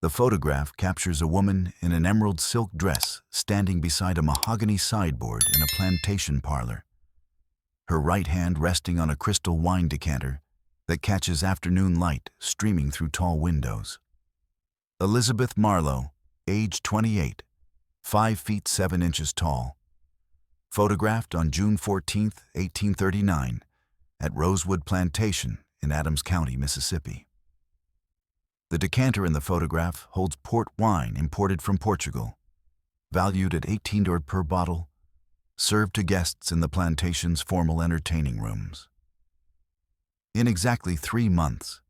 The photograph captures a woman in an emerald silk dress standing beside a mahogany sideboard in a plantation parlor, her right hand resting on a crystal wine decanter that catches afternoon light streaming through tall windows. Elizabeth Marlowe, age 28, 5 feet 7 inches tall. Photographed on June 14, 1839, at Rosewood Plantation in Adams County, Mississippi. The decanter in the photograph holds port wine imported from Portugal, valued at $18 per bottle, served to guests in the plantation's formal entertaining rooms. In exactly 3 months,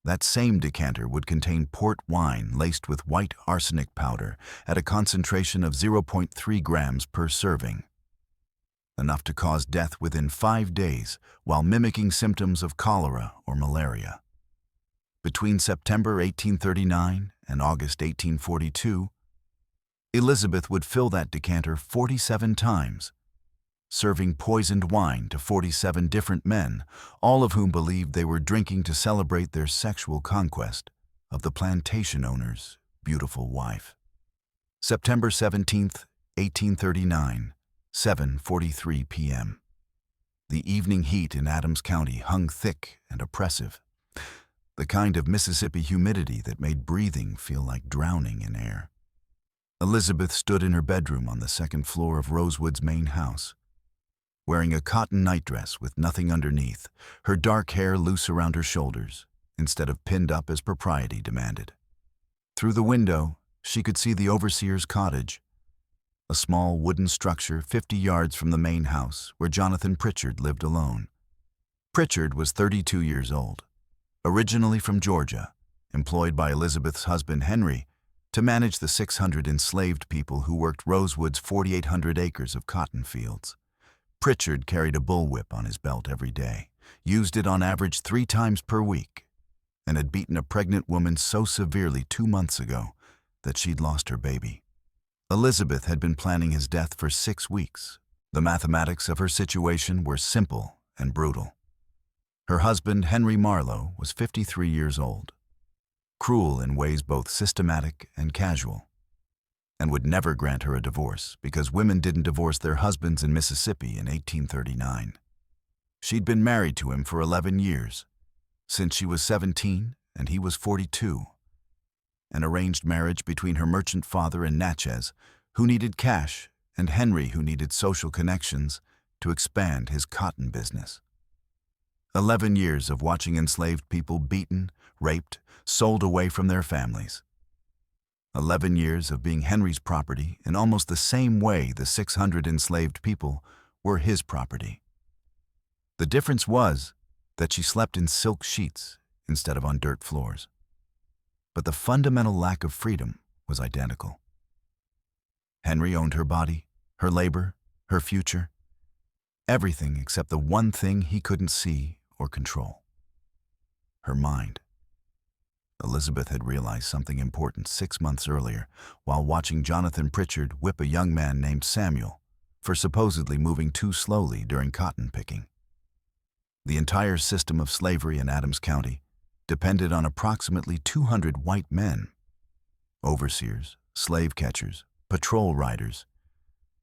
that same decanter would contain port wine laced with white arsenic powder at a concentration of 0.3 grams per serving, enough to cause death within 5 days while mimicking symptoms of cholera or malaria. Between September 1839 and August 1842, Elizabeth would fill that decanter 47 times, serving poisoned wine to 47 different men, all of whom believed they were drinking to celebrate their sexual conquest of the plantation owner's beautiful wife. September 17, 1839, 7:43 p.m. The evening heat in Adams County hung thick and oppressive, the kind of Mississippi humidity that made breathing feel like drowning in air. Elizabeth stood in her bedroom on the second floor of Rosewood's main house, wearing a cotton nightdress with nothing underneath, her dark hair loose around her shoulders, instead of pinned up as propriety demanded. Through the window, she could see the overseer's cottage, a small wooden structure 50 yards from the main house where Jonathan Pritchard lived alone. Pritchard was 32 years old, originally from Georgia, employed by Elizabeth's husband Henry to manage the 600 enslaved people who worked Rosewood's 4,800 acres of cotton fields. Pritchard carried a bullwhip on his belt every day, used it on average 3 times per week, and had beaten a pregnant woman so severely 2 months ago that she'd lost her baby. Elizabeth had been planning his death for 6 weeks. The mathematics of her situation were simple and brutal. Her husband, Henry Marlowe, was 53 years old, cruel in ways both systematic and casual, and would never grant her a divorce because women didn't divorce their husbands in Mississippi in 1839. She'd been married to him for 11 years, since she was 17 and he was 42. An arranged marriage between her merchant father and Natchez, who needed cash, and Henry, who needed social connections to expand his cotton business. 11 years of watching enslaved people beaten, raped, sold away from their families. 11 years of being Henry's property in almost the same way the 600 enslaved people were his property. The difference was that she slept in silk sheets instead of on dirt floors. But the fundamental lack of freedom was identical. Henry owned her body, her labor, her future, everything except the one thing he couldn't see or control: her mind. Elizabeth had realized something important 6 months earlier while watching Jonathan Pritchard whip a young man named Samuel for supposedly moving too slowly during cotton picking. The entire system of slavery in Adams County depended on approximately 200 white men, overseers, slave catchers, patrol riders,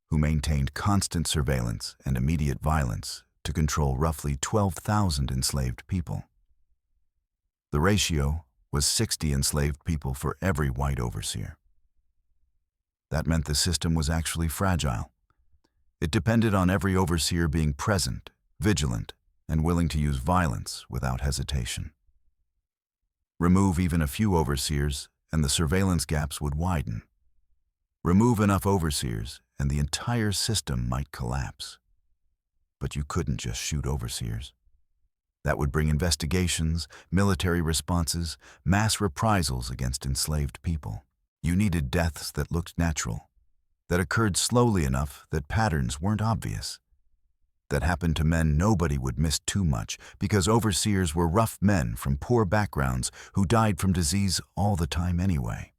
who maintained constant surveillance and immediate violence to control roughly 12,000 enslaved people. The ratio was 60 enslaved people for every white overseer. That meant the system was actually fragile. It depended on every overseer being present, vigilant, and willing to use violence without hesitation. Remove even a few overseers, and the surveillance gaps would widen. Remove enough overseers, and the entire system might collapse. But you couldn't just shoot overseers. That would bring investigations, military responses, mass reprisals against enslaved people. You needed deaths that looked natural, that occurred slowly enough that patterns weren't obvious, that happened to men nobody would miss too much because overseers were rough men from poor backgrounds who died from disease all the time anyway.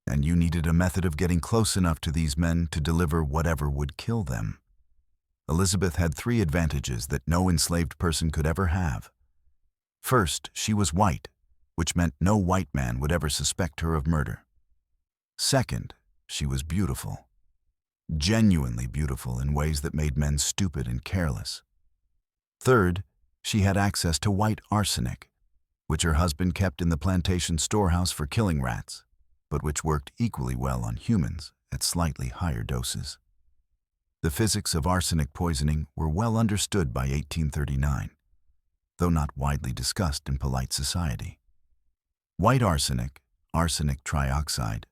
And you needed a method of getting close enough to these men to deliver whatever would kill them. Elizabeth had 3 advantages that no enslaved person could ever have. First, she was white, which meant no white man would ever suspect her of murder. Second, she was beautiful. Genuinely beautiful in ways that made men stupid and careless. Third, she had access to white arsenic, which her husband kept in the plantation storehouse for killing rats, but which worked equally well on humans at slightly higher doses. The physics of arsenic poisoning were well understood by 1839, though not widely discussed in polite society. White arsenic, arsenic trioxide,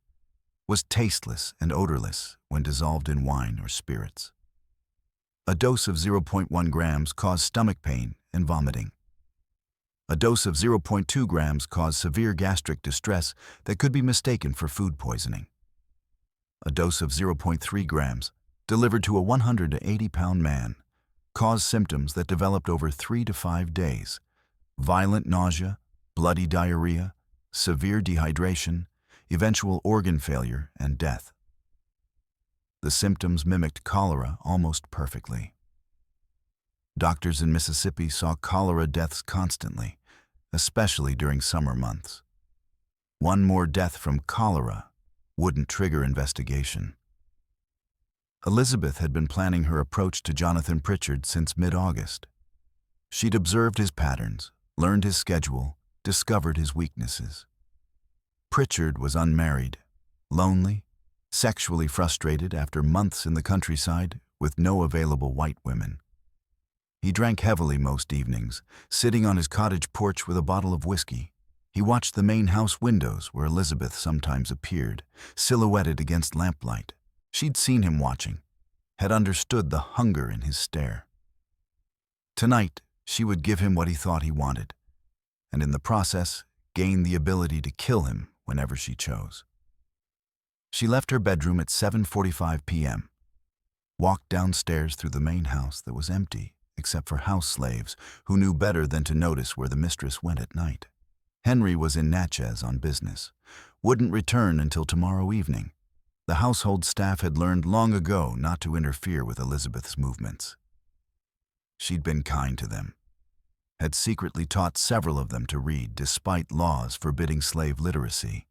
was tasteless and odorless when dissolved in wine or spirits. A dose of 0.1 grams caused stomach pain and vomiting. A dose of 0.2 grams caused severe gastric distress that could be mistaken for food poisoning. A dose of 0.3 grams, delivered to a 180-pound man, caused symptoms that developed over 3 to 5 days: violent nausea, bloody diarrhea, severe dehydration, eventual organ failure, and death. The symptoms mimicked cholera almost perfectly. Doctors in Mississippi saw cholera deaths constantly, especially during summer months. One more death from cholera wouldn't trigger investigation. Elizabeth had been planning her approach to Jonathan Pritchard since mid-August. She'd observed his patterns, learned his schedule, discovered his weaknesses. Pritchard was unmarried, lonely, sexually frustrated after months in the countryside with no available white women. He drank heavily most evenings, sitting on his cottage porch with a bottle of whiskey. He watched the main house windows where Elizabeth sometimes appeared, silhouetted against lamplight. She'd seen him watching, had understood the hunger in his stare. Tonight, she would give him what he thought he wanted, and in the process, gain the ability to kill him whenever she chose. She left her bedroom at 7:45 p.m., walked downstairs through the main house that was empty, except for house slaves who knew better than to notice where the mistress went at night. Henry was in Natchez on business, wouldn't return until tomorrow evening. The household staff had learned long ago not to interfere with Elizabeth's movements. She'd been kind to them, had secretly taught several of them to read despite laws forbidding slave literacy,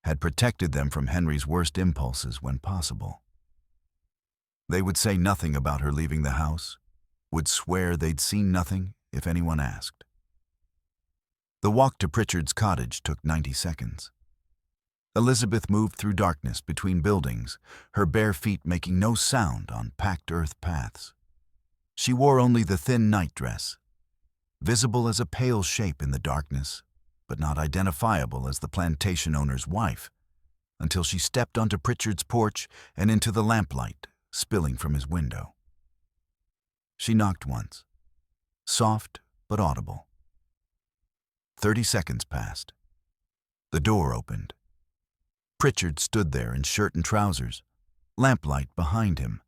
had protected them from Henry's worst impulses when possible. They would say nothing about her leaving the house, would swear they'd seen nothing if anyone asked. The walk to Pritchard's cottage took 90 seconds. Elizabeth moved through darkness between buildings, her bare feet making no sound on packed earth paths. She wore only the thin nightdress, visible as a pale shape in the darkness, but not identifiable as the plantation owner's wife, until she stepped onto Pritchard's porch and into the lamplight spilling from his window. She knocked once, soft but audible. 30 seconds passed. The door opened. Pritchard stood there in shirt and trousers, lamplight behind him,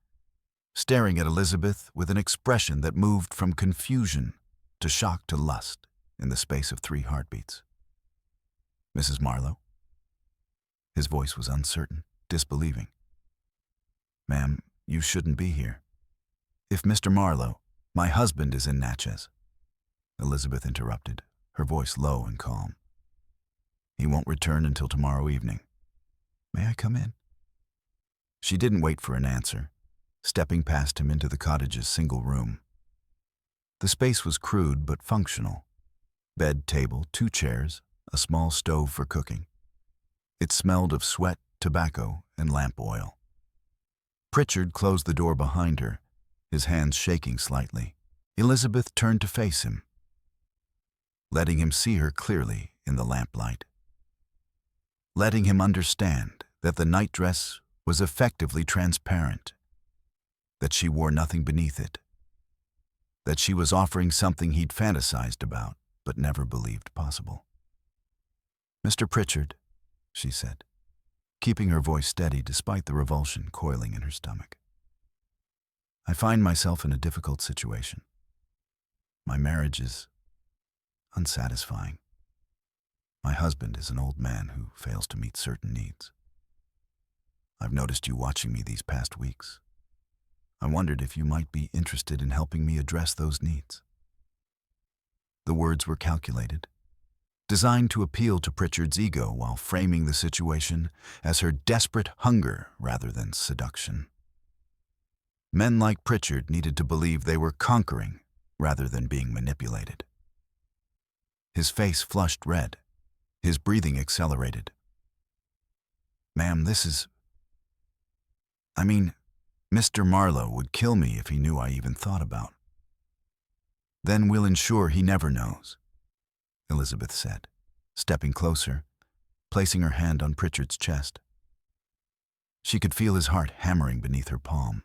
staring at Elizabeth with an expression that moved from confusion to shock to lust in the space of 3 heartbeats. "Mrs. Marlowe?" His voice was uncertain, disbelieving. "Ma'am, you shouldn't be here." "If Mr. Marlowe, my husband is in Natchez," Elizabeth interrupted, her voice low and calm. "He won't return until tomorrow evening. May I come in?" She didn't wait for an answer, stepping past him into the cottage's single room. The space was crude but functional. Bed, table, 2 chairs, a small stove for cooking. It smelled of sweat, tobacco, and lamp oil. Pritchard closed the door behind her, his hands shaking slightly. Elizabeth turned to face him, letting him see her clearly in the lamplight, letting him understand that the nightdress was effectively transparent, that she wore nothing beneath it, that she was offering something he'd fantasized about but never believed possible. "Mr. Pritchard," she said, keeping her voice steady despite the revulsion coiling in her stomach. "I find myself in a difficult situation. My marriage is unsatisfying. My husband is an old man who fails to meet certain needs. I've noticed you watching me these past weeks. I wondered if you might be interested in helping me address those needs." The words were calculated, designed to appeal to Pritchard's ego while framing the situation as her desperate hunger rather than seduction. Men like Pritchard needed to believe they were conquering rather than being manipulated. His face flushed red. His breathing accelerated. "Ma'am, this is... Mr. Marlowe would kill me if he knew I even thought about." "Then we'll ensure he never knows," Elizabeth said, stepping closer, placing her hand on Pritchard's chest. She could feel his heart hammering beneath her palm.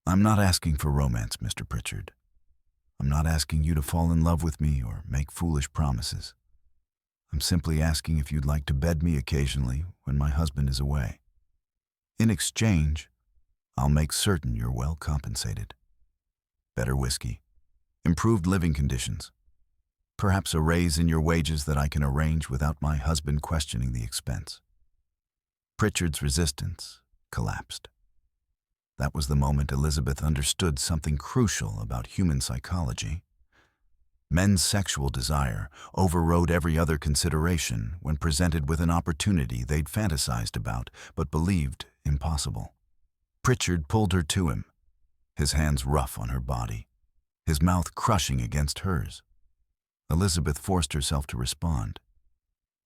"I'm not asking for romance, Mr. Pritchard. I'm not asking you to fall in love with me or make foolish promises. I'm simply asking if you'd like to bed me occasionally when my husband is away. In exchange, I'll make certain you're well compensated. Better whiskey, improved living conditions, perhaps a raise in your wages that I can arrange without my husband questioning the expense." Pritchard's resistance collapsed. That was the moment Elizabeth understood something crucial about human psychology. Men's sexual desire overrode every other consideration when presented with an opportunity they'd fantasized about but believed impossible. Pritchard pulled her to him, his hands rough on her body, his mouth crushing against hers. Elizabeth forced herself to respond,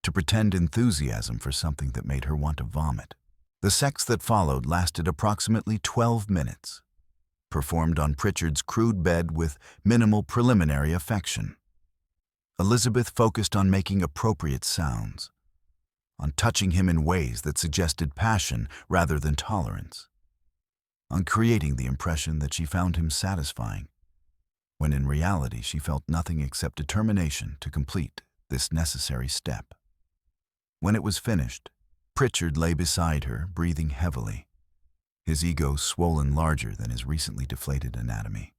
to pretend enthusiasm for something that made her want to vomit. The sex that followed lasted approximately 12 minutes, performed on Pritchard's crude bed with minimal preliminary affection. Elizabeth focused on making appropriate sounds, on touching him in ways that suggested passion rather than tolerance, on creating the impression that she found him satisfying, when in reality she felt nothing except determination to complete this necessary step. When it was finished, Pritchard lay beside her, breathing heavily, his ego swollen larger than his recently deflated anatomy.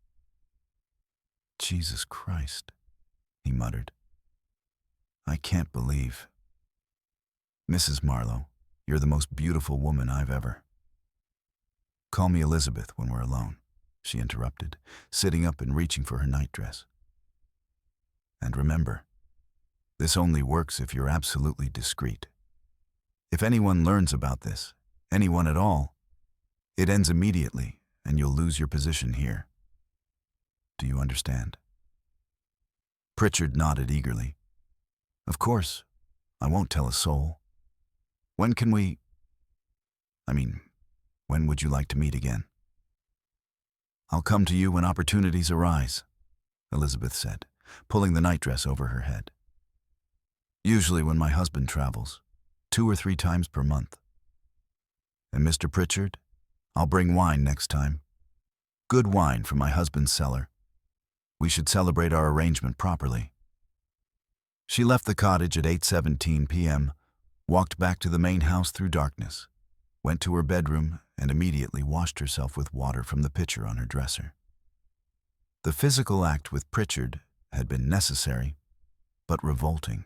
"Jesus Christ," he muttered. "I can't believe... Mrs. Marlowe, you're the most beautiful woman I've ever..." "Call me Elizabeth when we're alone," she interrupted, sitting up and reaching for her nightdress. "And remember, this only works if you're absolutely discreet. If anyone learns about this, anyone at all, it ends immediately and you'll lose your position here. Do you understand?" Pritchard nodded eagerly. "Of course, I won't tell a soul. When can we... when would you like to meet again?" "I'll come to you when opportunities arise," Elizabeth said, pulling the nightdress over her head. "Usually when my husband travels, 2 or 3 times per month. And Mr. Pritchard, I'll bring wine next time. Good wine from my husband's cellar. We should celebrate our arrangement properly." She left the cottage at 8:17 p.m., walked back to the main house through darkness, went to her bedroom, and immediately washed herself with water from the pitcher on her dresser. The physical act with Pritchard had been necessary, but revolting.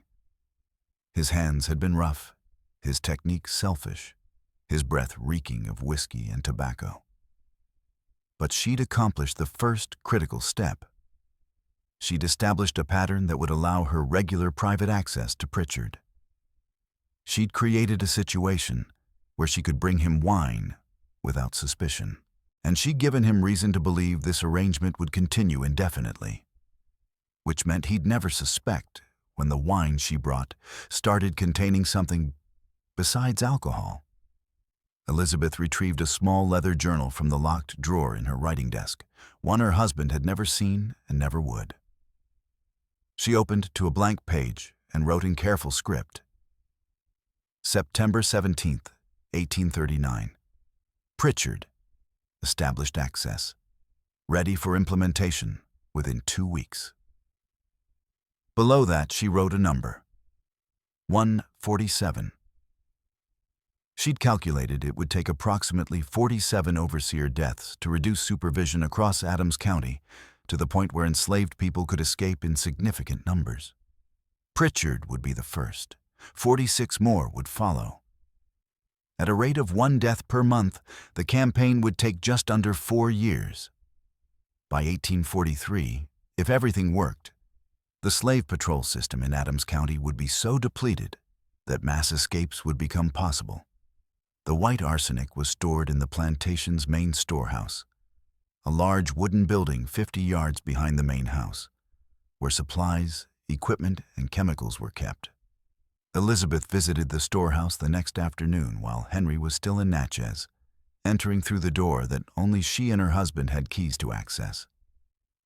His hands had been rough, his technique selfish, his breath reeking of whiskey and tobacco. But she'd accomplished the first critical step. She'd established a pattern that would allow her regular private access to Pritchard. She'd created a situation where she could bring him wine without suspicion, and she'd given him reason to believe this arrangement would continue indefinitely, which meant he'd never suspect when the wine she brought started containing something besides alcohol. Elizabeth retrieved a small leather journal from the locked drawer in her writing desk, one her husband had never seen and never would. She opened to a blank page and wrote in careful script, "September 17th, 1839. Pritchard, established access. Ready for implementation within 2 weeks." Below that, she wrote a number, 147. She'd calculated it would take approximately 47 overseer deaths to reduce supervision across Adams County to the point where enslaved people could escape in significant numbers. Pritchard would be the first. 46 more would follow. At a rate of 1 death per month, the campaign would take just under 4 years. By 1843, if everything worked, The slave patrol system in Adams County would be so depleted that mass escapes would become possible. The white arsenic was stored in the plantation's main storehouse, a large wooden building 50 yards behind the main house, where supplies, equipment, and chemicals were kept. Elizabeth visited the storehouse the next afternoon while Henry was still in Natchez, entering through the door that only she and her husband had keys to access.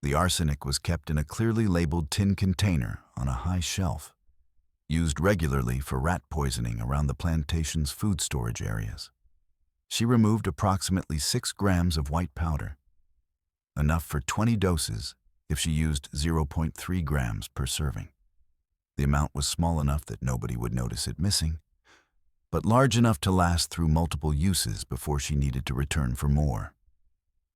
The arsenic was kept in a clearly labeled tin container on a high shelf, used regularly for rat poisoning around the plantation's food storage areas. She removed approximately 6 grams of white powder, enough for 20 doses if she used 0.3 grams per serving. The amount was small enough that nobody would notice it missing, but large enough to last through multiple uses before she needed to return for more.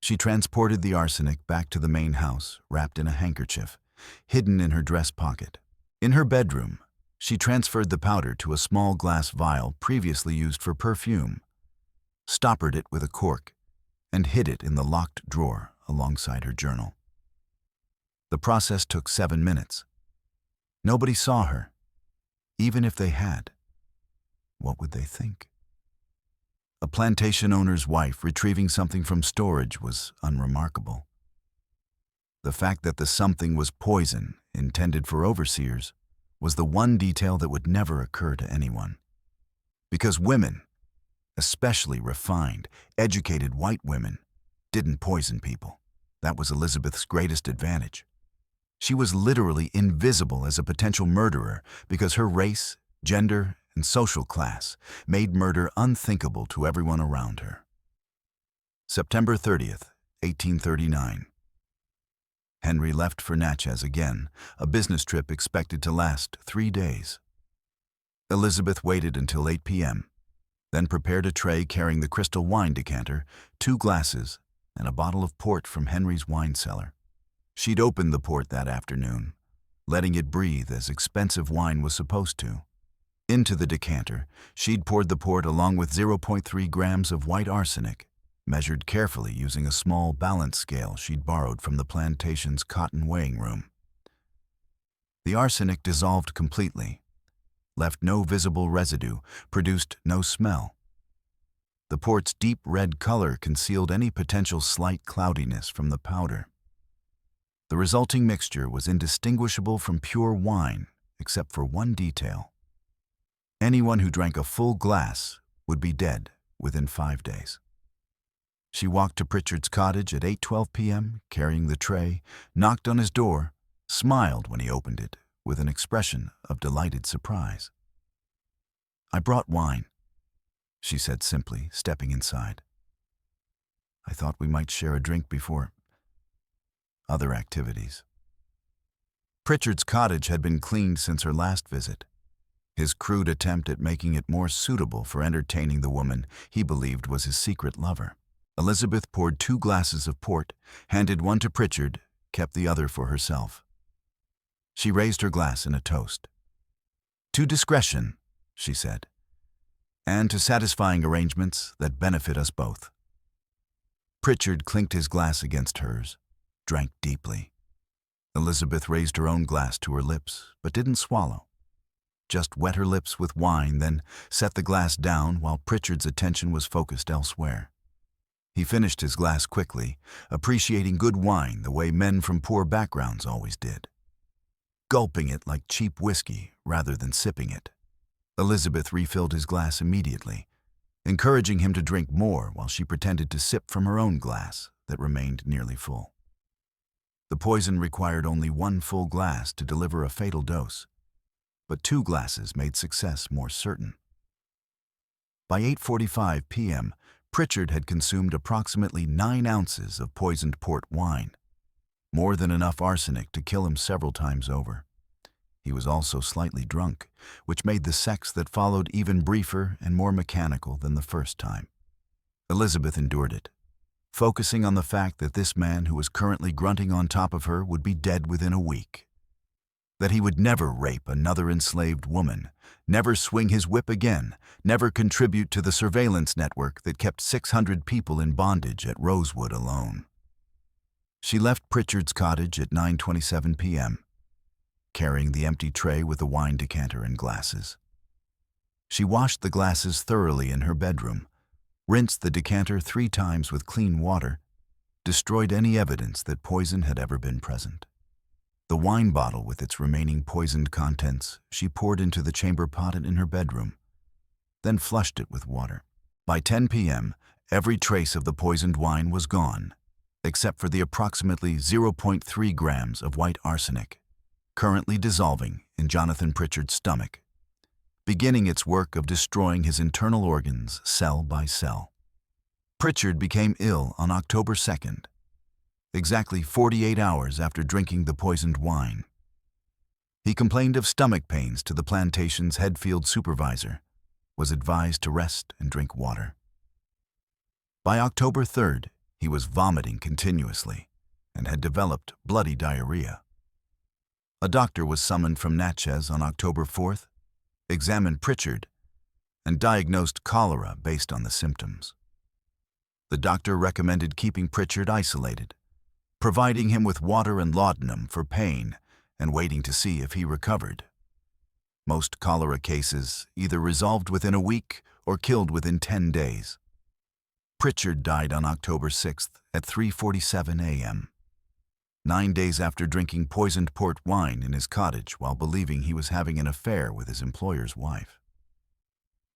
She transported the arsenic back to the main house, wrapped in a handkerchief, hidden in her dress pocket. In her bedroom, she transferred the powder to a small glass vial previously used for perfume, stoppered it with a cork, and hid it in the locked drawer alongside her journal. The process took 7 minutes. Nobody saw her. Even if they had, what would they think? A plantation owner's wife retrieving something from storage was unremarkable. The fact that the something was poison intended for overseers was the one detail that would never occur to anyone. Because women, especially refined, educated white women, didn't poison people. That was Elizabeth's greatest advantage. She was literally invisible as a potential murderer because her race, gender, and social class made murder unthinkable to everyone around her. September 30th, 1839. Henry left for Natchez again, a business trip expected to last 3 days. Elizabeth waited until 8 p.m., then prepared a tray carrying the crystal wine decanter, 2 glasses, and a bottle of port from Henry's wine cellar. She'd opened the port that afternoon, letting it breathe as expensive wine was supposed to. Into the decanter, she'd poured the port along with 0.3 grams of white arsenic, measured carefully using a small balance scale she'd borrowed from the plantation's cotton weighing room. The arsenic dissolved completely, left no visible residue, produced no smell. The port's deep red color concealed any potential slight cloudiness from the powder. The resulting mixture was indistinguishable from pure wine, except for one detail. Anyone who drank a full glass would be dead within 5 days. She walked to Pritchard's cottage at 8:12 p.m., carrying the tray, knocked on his door, smiled when he opened it with an expression of delighted surprise. "I brought wine," she said simply, stepping inside. "I thought we might share a drink before other activities." Pritchard's cottage had been cleaned since her last visit, his crude attempt at making it more suitable for entertaining the woman he believed was his secret lover. Elizabeth poured 2 glasses of port, handed one to Pritchard, kept the other for herself. She raised her glass in a toast. "To discretion," she said, "and to satisfying arrangements that benefit us both." Pritchard clinked his glass against hers, drank deeply. Elizabeth raised her own glass to her lips, but didn't swallow. Just wet her lips with wine, then set the glass down while Pritchard's attention was focused elsewhere. He finished his glass quickly, appreciating good wine the way men from poor backgrounds always did, gulping it like cheap whiskey rather than sipping it. Elizabeth refilled his glass immediately, encouraging him to drink more while she pretended to sip from her own glass that remained nearly full. The poison required only 1 full glass to deliver a fatal dose, but 2 glasses made success more certain. By 8:45 p.m., Pritchard had consumed approximately 9 ounces of poisoned port wine, more than enough arsenic to kill him several times over. He was also slightly drunk, which made the sex that followed even briefer and more mechanical than the first time. Elizabeth endured it, focusing on the fact that this man who was currently grunting on top of her would be dead within a week, that he would never rape another enslaved woman, never swing his whip again, never contribute to the surveillance network that kept 600 people in bondage at Rosewood alone. She left Pritchard's cottage at 9:27 p.m. carrying the empty tray with the wine decanter and glasses. She washed the glasses thoroughly in her bedroom, rinsed the decanter 3 times with clean water, destroyed any evidence that poison had ever been present. The wine bottle with its remaining poisoned contents she poured into the chamber pot in her bedroom, then flushed it with water. By 10 p.m., every trace of the poisoned wine was gone, except for the approximately 0.3 grams of white arsenic, currently dissolving in Jonathan Pritchard's stomach, beginning its work of destroying his internal organs cell by cell. Pritchard became ill on October 2nd, exactly 48 hours after drinking the poisoned wine. He complained of stomach pains to the plantation's head field supervisor, was advised to rest and drink water. By October 3rd, he was vomiting continuously and had developed bloody diarrhea. A doctor was summoned from Natchez on October 4th, examined Pritchard, and diagnosed cholera based on the symptoms. The doctor recommended keeping Pritchard isolated, providing him with water and laudanum for pain, and waiting to see if he recovered. Most cholera cases either resolved within a week or killed within 10 days. Pritchard died on October 6th at 3:47 a.m., 9 days after drinking poisoned port wine in his cottage while believing he was having an affair with his employer's wife.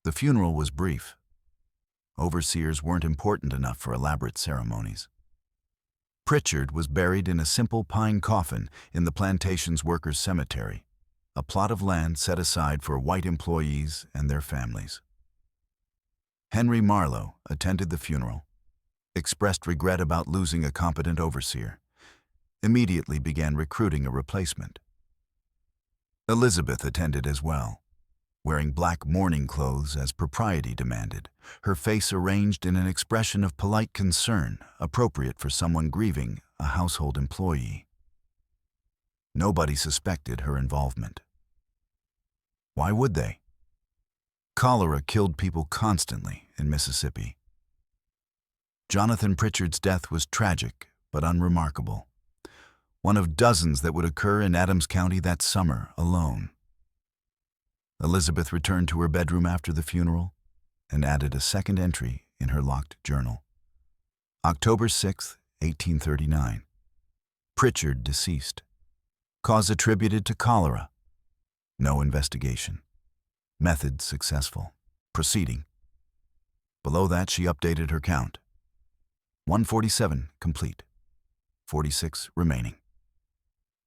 The funeral was brief. Overseers weren't important enough for elaborate ceremonies. Pritchard was buried in a simple pine coffin in the plantation's workers' cemetery, a plot of land set aside for white employees and their families. Henry Marlowe attended the funeral, expressed regret about losing a competent overseer, immediately began recruiting a replacement. Elizabeth attended as well, wearing black mourning clothes as propriety demanded, her face arranged in an expression of polite concern appropriate for someone grieving a household employee. Nobody suspected her involvement. Why would they? Cholera killed people constantly in Mississippi. Jonathan Pritchard's death was tragic but unremarkable, one of dozens that would occur in Adams County that summer alone. Elizabeth returned to her bedroom after the funeral and added a second entry in her locked journal. October 6, 1839. Pritchard deceased. Cause attributed to cholera. No investigation. Method successful. Proceeding. Below that, she updated her count. 147 complete. 46 remaining.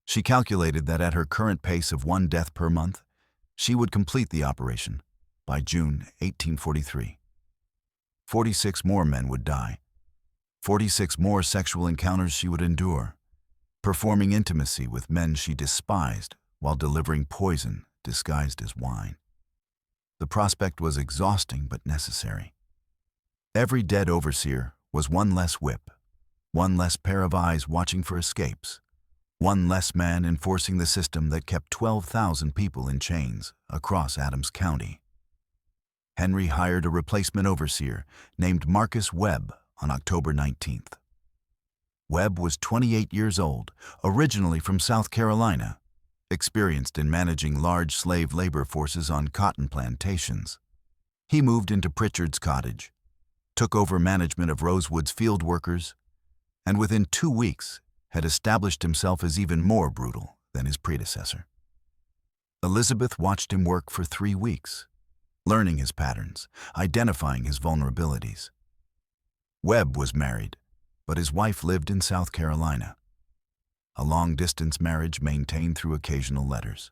She calculated that at her current pace of 1 death per month, she would complete the operation by June 1843. 46 more men would die. 46 more sexual encounters she would endure, performing intimacy with men she despised while delivering poison disguised as wine. The prospect was exhausting but necessary. Every dead overseer was one less whip, one less pair of eyes watching for escapes, one less man enforcing the system that kept 12,000 people in chains across Adams County. Henry hired a replacement overseer named Marcus Webb on October 19th. Webb was 28 years old, originally from South Carolina, experienced in managing large slave labor forces on cotton plantations. He moved into Pritchard's cottage, took over management of Rosewood's field workers, and within 2 weeks had established himself as even more brutal than his predecessor. Elizabeth watched him work for 3 weeks, learning his patterns, identifying his vulnerabilities. Webb was married, but his wife lived in South Carolina. A long-distance marriage maintained through occasional letters.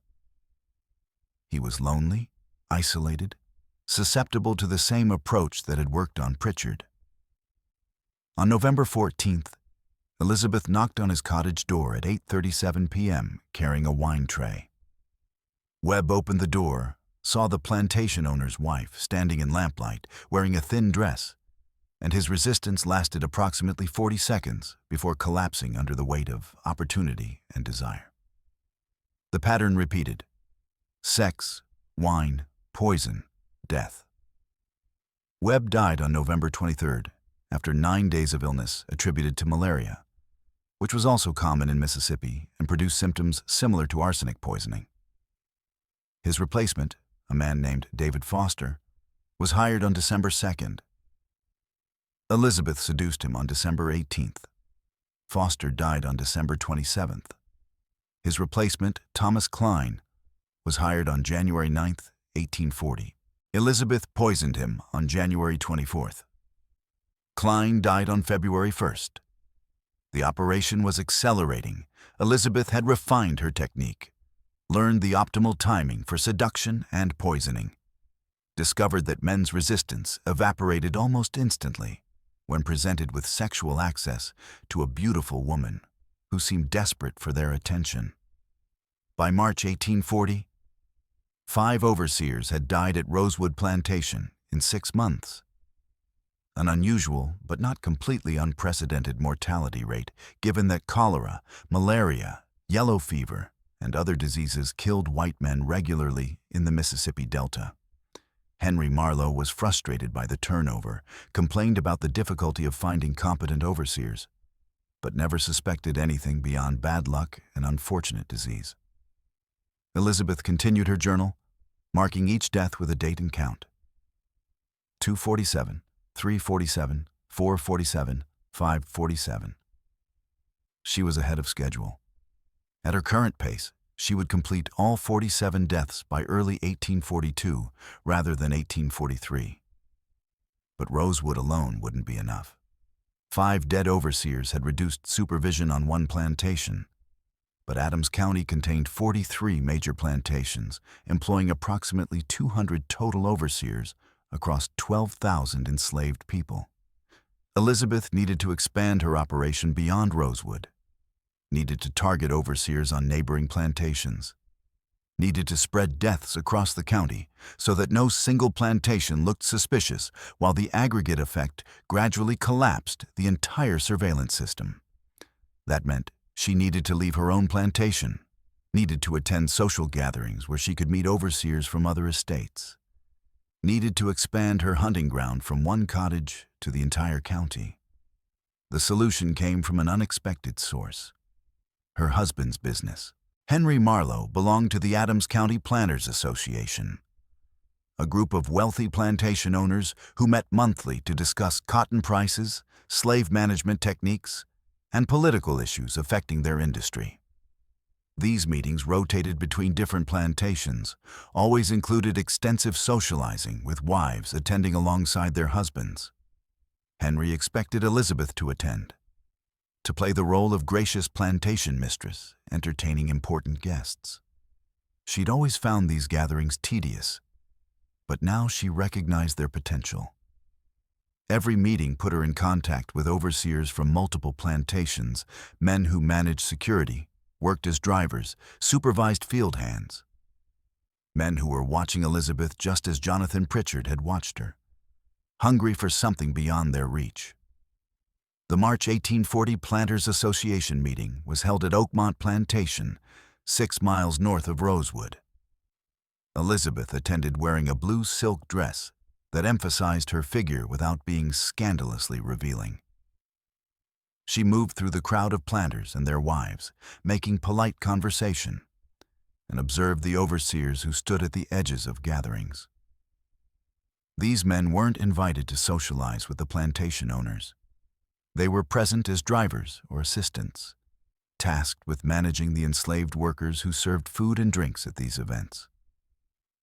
He was lonely, isolated, susceptible to the same approach that had worked on Pritchard. On November 14th, Elizabeth knocked on his cottage door at 8:37 p.m. carrying a wine tray. Webb opened the door, saw the plantation owner's wife standing in lamplight, wearing a thin dress, and his resistance lasted approximately 40 seconds before collapsing under the weight of opportunity and desire. The pattern repeated: sex, wine, poison, death. Webb died on November 23rd after 9 days of illness attributed to malaria, which was also common in Mississippi and produced symptoms similar to arsenic poisoning. His replacement, a man named David Foster, was hired on December 2nd. Elizabeth seduced him on December 18th. Foster died on December 27th. His replacement, Thomas Klein, was hired on January 9th, 1840. Elizabeth poisoned him on January 24th. Klein died on February 1st. The operation was accelerating. Elizabeth had refined her technique, learned the optimal timing for seduction and poisoning, discovered that men's resistance evaporated almost instantly when presented with sexual access to a beautiful woman who seemed desperate for their attention. By March 1840, 5 overseers had died at Rosewood Plantation in 6 months. An unusual but not completely unprecedented mortality rate, given that cholera, malaria, yellow fever, and other diseases killed white men regularly in the Mississippi Delta. Henry Marlowe was frustrated by the turnover, complained about the difficulty of finding competent overseers, but never suspected anything beyond bad luck and unfortunate disease. Elizabeth continued her journal, marking each death with a date and count. 247, 347, 447, 547. She was ahead of schedule. At her current pace, she would complete all 47 deaths by early 1842 rather than 1843. But Rosewood alone wouldn't be enough. 5 dead overseers had reduced supervision on one plantation, but Adams County contained 43 major plantations, employing approximately 200 total overseers across 12,000 enslaved people. Elizabeth needed to expand her operation beyond Rosewood, needed to target overseers on neighboring plantations, needed to spread deaths across the county so that no single plantation looked suspicious, while the aggregate effect gradually collapsed the entire surveillance system. That meant she needed to leave her own plantation, needed to attend social gatherings where she could meet overseers from other estates, needed to expand her hunting ground from one cottage to the entire county. The solution came from an unexpected source: her husband's business. Henry Marlowe belonged to the Adams County Planters Association, a group of wealthy plantation owners who met monthly to discuss cotton prices, slave management techniques, and political issues affecting their industry. These meetings rotated between different plantations, always included extensive socializing, with wives attending alongside their husbands. Henry expected Elizabeth to attend, to play the role of gracious plantation mistress, entertaining important guests. She'd always found these gatherings tedious, but now she recognized their potential. Every meeting put her in contact with overseers from multiple plantations, men who managed security, worked as drivers, supervised field hands. Men who were watching Elizabeth just as Jonathan Pritchard had watched her, hungry for something beyond their reach. The March 1840 Planters Association meeting was held at Oakmont Plantation, 6 miles north of Rosewood. Elizabeth attended wearing a blue silk dress that emphasized her figure without being scandalously revealing. She moved through the crowd of planters and their wives, making polite conversation, and observed the overseers who stood at the edges of gatherings. These men weren't invited to socialize with the plantation owners. They were present as drivers or assistants, tasked with managing the enslaved workers who served food and drinks at these events.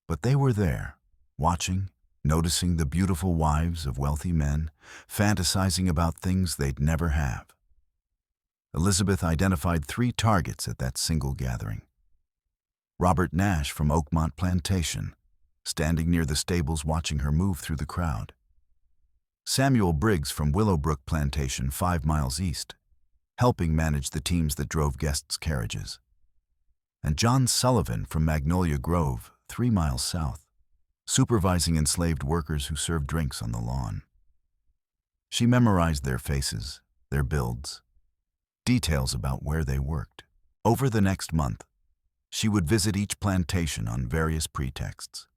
But they were there, watching, noticing the beautiful wives of wealthy men, fantasizing about things they'd never have. Elizabeth identified 3 targets at that single gathering. Robert Nash from Oakmont Plantation, standing near the stables watching her move through the crowd. Samuel Briggs from Willowbrook Plantation 5 miles east, helping manage the teams that drove guests' carriages. And John Sullivan from Magnolia Grove 3 miles south, supervising enslaved workers who served drinks on the lawn. She memorized their faces, their builds, details about where they worked. Over the next month, she would visit each plantation on various pretexts,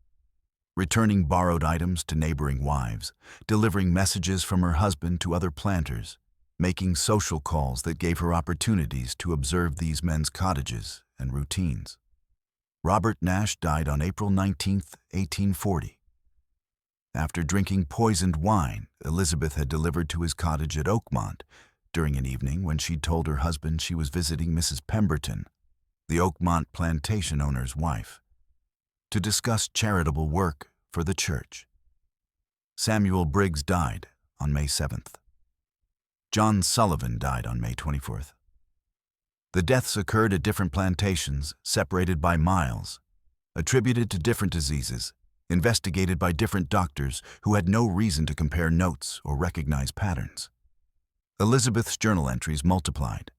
returning borrowed items to neighboring wives, delivering messages from her husband to other planters, making social calls that gave her opportunities to observe these men's cottages and routines. Robert Nash died on April 19, 1840. After drinking poisoned wine Elizabeth had delivered to his cottage at Oakmont during an evening when she'd told her husband she was visiting Mrs. Pemberton, the Oakmont plantation owner's wife, to discuss charitable work for the church. Samuel Briggs died on May 7th. John Sullivan died on May 24th. The deaths occurred at different plantations, separated by miles, attributed to different diseases, investigated by different doctors who had no reason to compare notes or recognize patterns. Elizabeth's journal entries multiplied.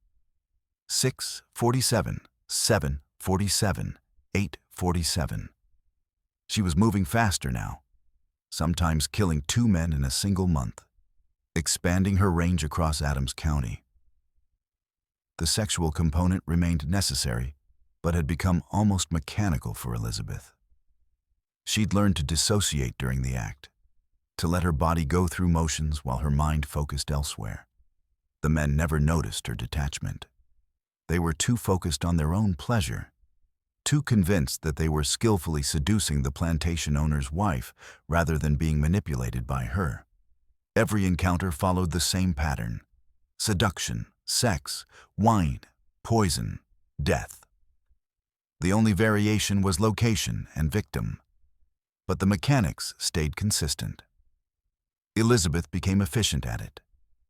6:47, 7:47, 8:47. She was moving faster now, sometimes killing 2 men in a single month, expanding her range across Adams County. The sexual component remained necessary, but had become almost mechanical for Elizabeth. She'd learned to dissociate during the act, to let her body go through motions while her mind focused elsewhere. The men never noticed her detachment. They were too focused on their own pleasure, too convinced that they were skillfully seducing the plantation owner's wife rather than being manipulated by her. Every encounter followed the same pattern: seduction, sex, wine, poison, death. The only variation was location and victim, but the mechanics stayed consistent. Elizabeth became efficient at it,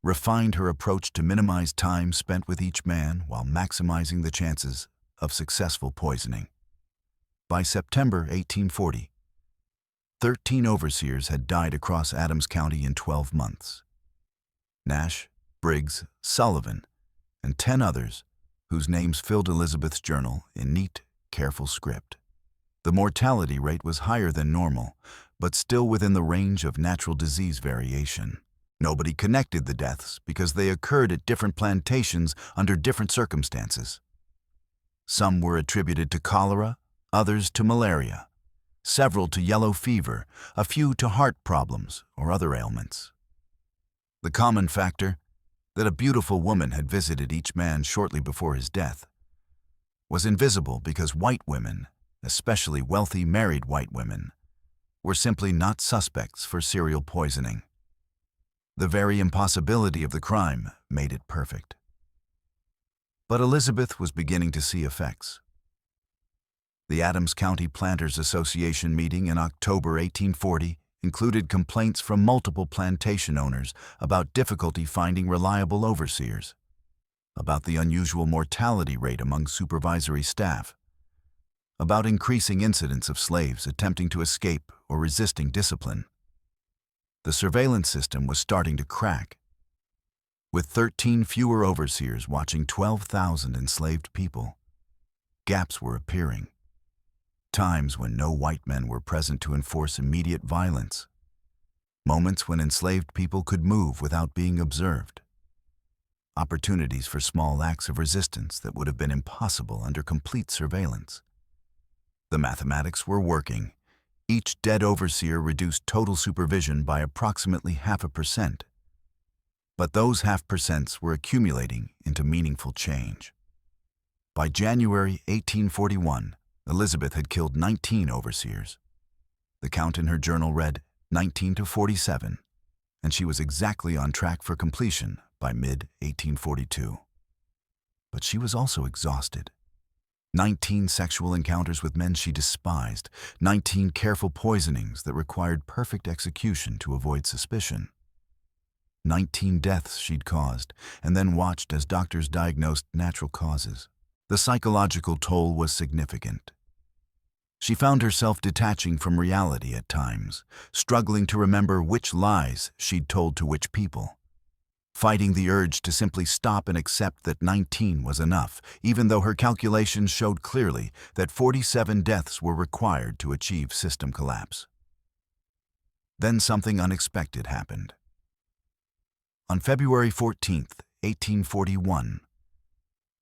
refined her approach to minimize time spent with each man while maximizing the chances of successful poisoning. By September 1840, 13 overseers had died across Adams County in 12 months. Nash, Briggs, Sullivan, and 10 others, whose names filled Elizabeth's journal in neat, careful script. The mortality rate was higher than normal, but still within the range of natural disease variation. Nobody connected the deaths because they occurred at different plantations under different circumstances. Some were attributed to cholera, others to malaria, several to yellow fever, a few to heart problems or other ailments. The common factor, that a beautiful woman had visited each man shortly before his death, was invisible because white women, especially wealthy married white women, were simply not suspects for serial poisoning. The very impossibility of the crime made it perfect. But Elizabeth was beginning to see effects. The Adams County Planters Association meeting in October 1840 included complaints from multiple plantation owners about difficulty finding reliable overseers, about the unusual mortality rate among supervisory staff, about increasing incidents of slaves attempting to escape or resisting discipline. The surveillance system was starting to crack. With 13 fewer overseers watching 12,000 enslaved people, gaps were appearing. Times when no white men were present to enforce immediate violence. Moments when enslaved people could move without being observed. Opportunities for small acts of resistance that would have been impossible under complete surveillance. The mathematics were working. Each dead overseer reduced total supervision by approximately 0.5%. But those 0.5% were accumulating into meaningful change. By January 1841, Elizabeth had killed 19 overseers. The count in her journal read 19 to 47, and she was exactly on track for completion by mid-1842. But she was also exhausted. 19 sexual encounters with men she despised, 19 careful poisonings that required perfect execution to avoid suspicion. 19 deaths she'd caused, and then watched as doctors diagnosed natural causes. The psychological toll was significant. She found herself detaching from reality at times, struggling to remember which lies she'd told to which people, fighting the urge to simply stop and accept that 19 was enough, even though her calculations showed clearly that 47 deaths were required to achieve system collapse. Then something unexpected happened. On February 14, 1841,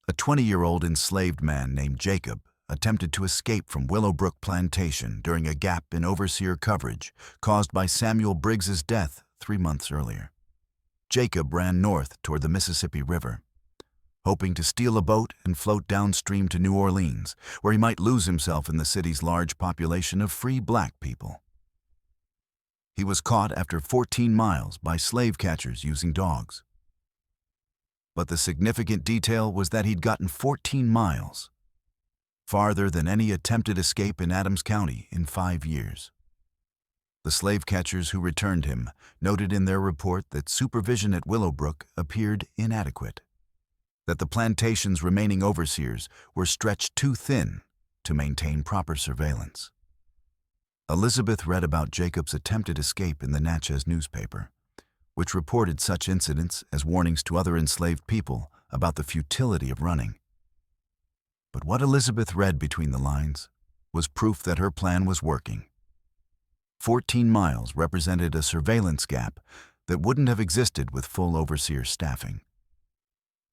a 20-year-old enslaved man named Jacob attempted to escape from Willowbrook Plantation during a gap in overseer coverage caused by Samuel Briggs's death 3 months earlier. Jacob ran north toward the Mississippi River, hoping to steal a boat and float downstream to New Orleans, where he might lose himself in the city's large population of free black people. He was caught after 14 miles by slave catchers using dogs. But the significant detail was that he'd gotten 14 miles, farther than any attempted escape in Adams County in 5 years. The slave catchers who returned him noted in their report that supervision at Willowbrook appeared inadequate, that the plantation's remaining overseers were stretched too thin to maintain proper surveillance. Elizabeth read about Jacob's attempted escape in the Natchez newspaper, which reported such incidents as warnings to other enslaved people about the futility of running. But what Elizabeth read between the lines was proof that her plan was working. 14 miles represented a surveillance gap that wouldn't have existed with full overseer staffing.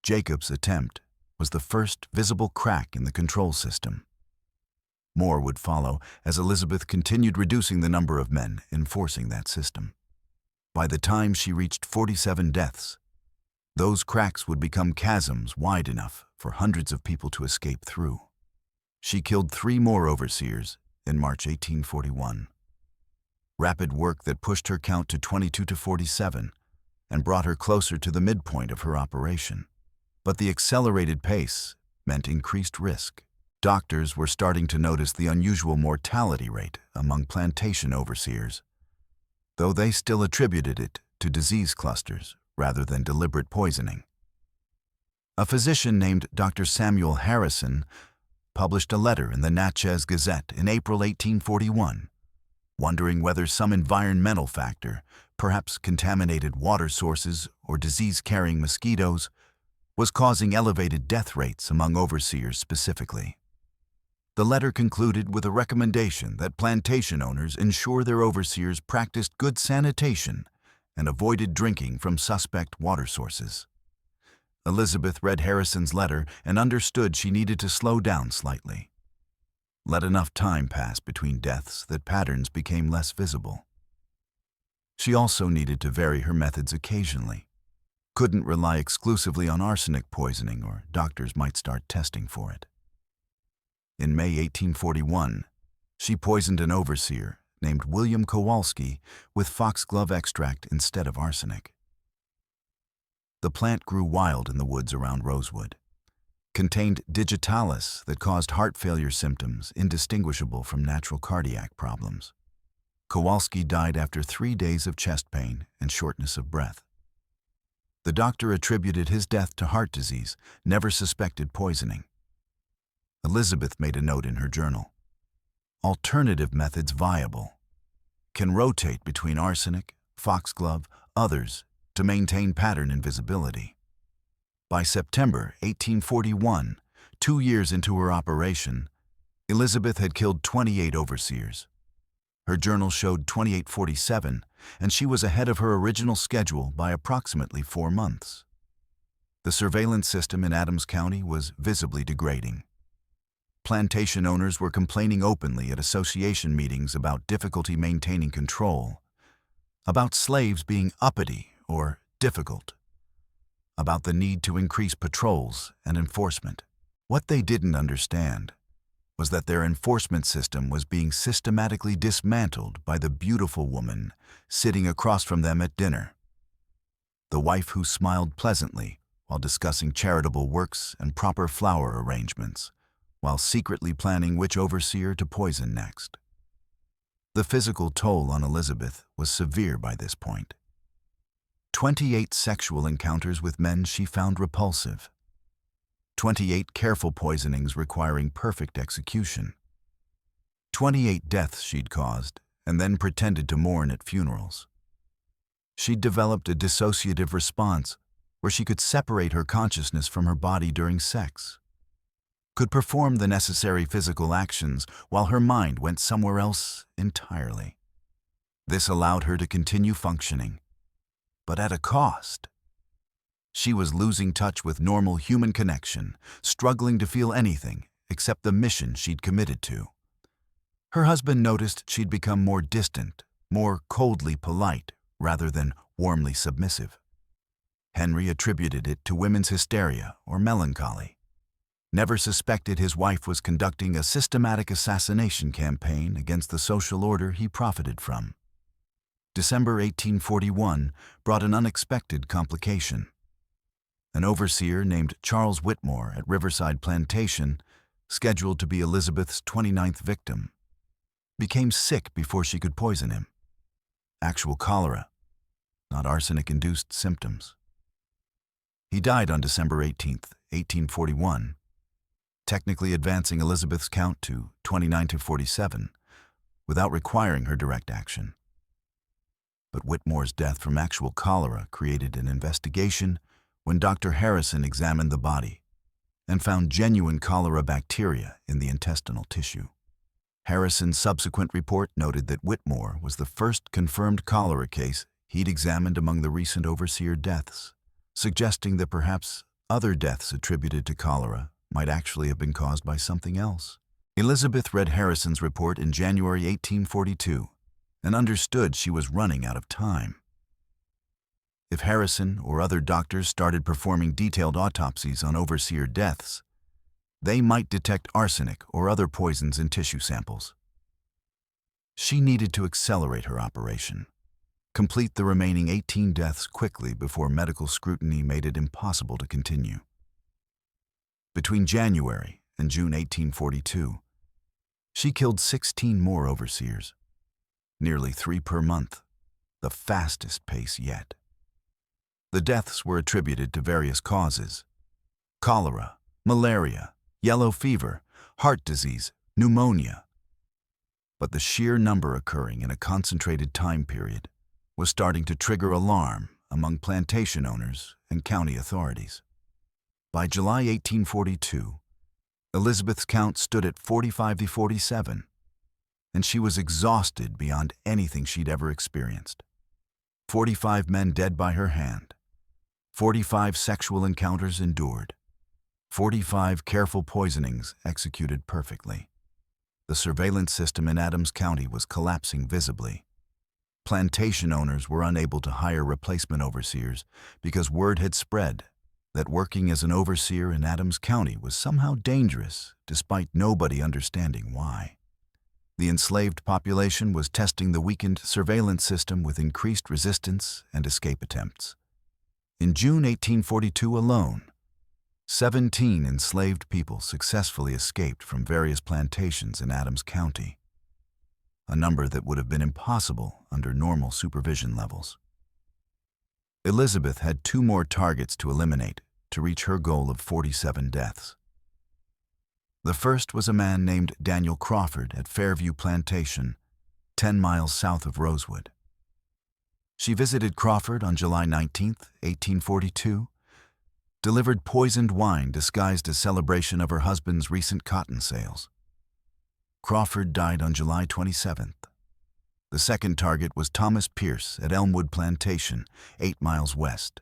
Jacob's attempt was the first visible crack in the control system. More would follow as Elizabeth continued reducing the number of men enforcing that system. By the time she reached 47 deaths, those cracks would become chasms wide enough for hundreds of people to escape through. She killed 3 more overseers in March 1841. Rapid work that pushed her count to 22 to 47 and brought her closer to the midpoint of her operation. But the accelerated pace meant increased risk. Doctors were starting to notice the unusual mortality rate among plantation overseers, though they still attributed it to disease clusters rather than deliberate poisoning. A physician named Dr. Samuel Harrison published a letter in the Natchez Gazette in April 1841, wondering whether some environmental factor, perhaps contaminated water sources or disease-carrying mosquitoes, was causing elevated death rates among overseers specifically. The letter concluded with a recommendation that plantation owners ensure their overseers practiced good sanitation and avoided drinking from suspect water sources. Elizabeth read Harrison's letter and understood she needed to slow down slightly. Let enough time pass between deaths that patterns became less visible. She also needed to vary her methods occasionally. Couldn't rely exclusively on arsenic poisoning, or doctors might start testing for it. In May 1841, she poisoned an overseer named William Kowalski with foxglove extract instead of arsenic. The plant grew wild in the woods around Rosewood, contained digitalis that caused heart failure symptoms indistinguishable from natural cardiac problems. Kowalski died after 3 days of chest pain and shortness of breath. The doctor attributed his death to heart disease, never suspected poisoning. Elizabeth made a note in her journal. Alternative methods viable. Can rotate between arsenic, foxglove, others to maintain pattern invisibility. By September 1841, 2 years into her operation, Elizabeth had killed 28 overseers. Her journal showed 2847, and she was ahead of her original schedule by approximately 4 months. The surveillance system in Adams County was visibly degrading. Plantation owners were complaining openly at association meetings about difficulty maintaining control, about slaves being uppity or difficult, about the need to increase patrols and enforcement. What they didn't understand was that their enforcement system was being systematically dismantled by the beautiful woman sitting across from them at dinner, the wife who smiled pleasantly while discussing charitable works and proper flower arrangements, while secretly planning which overseer to poison next. The physical toll on Elizabeth was severe by this point. 28 sexual encounters with men she found repulsive. 28 careful poisonings requiring perfect execution. 28 deaths she'd caused and then pretended to mourn at funerals. She'd developed a dissociative response where she could separate her consciousness from her body during sex, could perform the necessary physical actions while her mind went somewhere else entirely. This allowed her to continue functioning, but at a cost. She was losing touch with normal human connection, struggling to feel anything except the mission she'd committed to. Her husband noticed she'd become more distant, more coldly polite rather than warmly submissive. Henry attributed it to women's hysteria or melancholy. Never suspected his wife was conducting a systematic assassination campaign against the social order he profited from. December 1841 brought an unexpected complication. An overseer named Charles Whitmore at Riverside Plantation, scheduled to be Elizabeth's 29th victim, became sick before she could poison him. Actual cholera, not arsenic-induced symptoms. He died on December 18, 1841, technically advancing Elizabeth's count to 29 to 47, without requiring her direct action. But Whitmore's death from actual cholera created an investigation when Dr. Harrison examined the body and found genuine cholera bacteria in the intestinal tissue. Harrison's subsequent report noted that Whitmore was the first confirmed cholera case he'd examined among the recent overseer deaths, suggesting that perhaps other deaths attributed to cholera might actually have been caused by something else. Elizabeth read Harrison's report in January 1842 and understood she was running out of time. If Harrison or other doctors started performing detailed autopsies on overseer deaths, they might detect arsenic or other poisons in tissue samples. She needed to accelerate her operation, complete the remaining 18 deaths quickly before medical scrutiny made it impossible to continue. Between January and June 1842, she killed 16 more overseers, nearly 3 per month, the fastest pace yet. The deaths were attributed to various causes: cholera, malaria, yellow fever, heart disease, pneumonia. But the sheer number occurring in a concentrated time period was starting to trigger alarm among plantation owners and county authorities. By July 1842, Elizabeth's count stood at 45 to 47, and she was exhausted beyond anything she'd ever experienced. 45 men dead by her hand, 45 sexual encounters endured, 45 careful poisonings executed perfectly. The surveillance system in Adams County was collapsing visibly. Plantation owners were unable to hire replacement overseers because word had spread that working as an overseer in Adams County was somehow dangerous, despite nobody understanding why. The enslaved population was testing the weakened surveillance system with increased resistance and escape attempts. In June 1842 alone, 17 enslaved people successfully escaped from various plantations in Adams County, a number that would have been impossible under normal supervision levels. Elizabeth had 2 more targets to eliminate to reach her goal of 47 deaths. The first was a man named Daniel Crawford at Fairview Plantation, 10 miles south of Rosewood. She visited Crawford on July 19, 1842, delivered poisoned wine disguised as celebration of her husband's recent cotton sales. Crawford died on July 27th. The second target was Thomas Pierce at Elmwood Plantation, 8 miles west.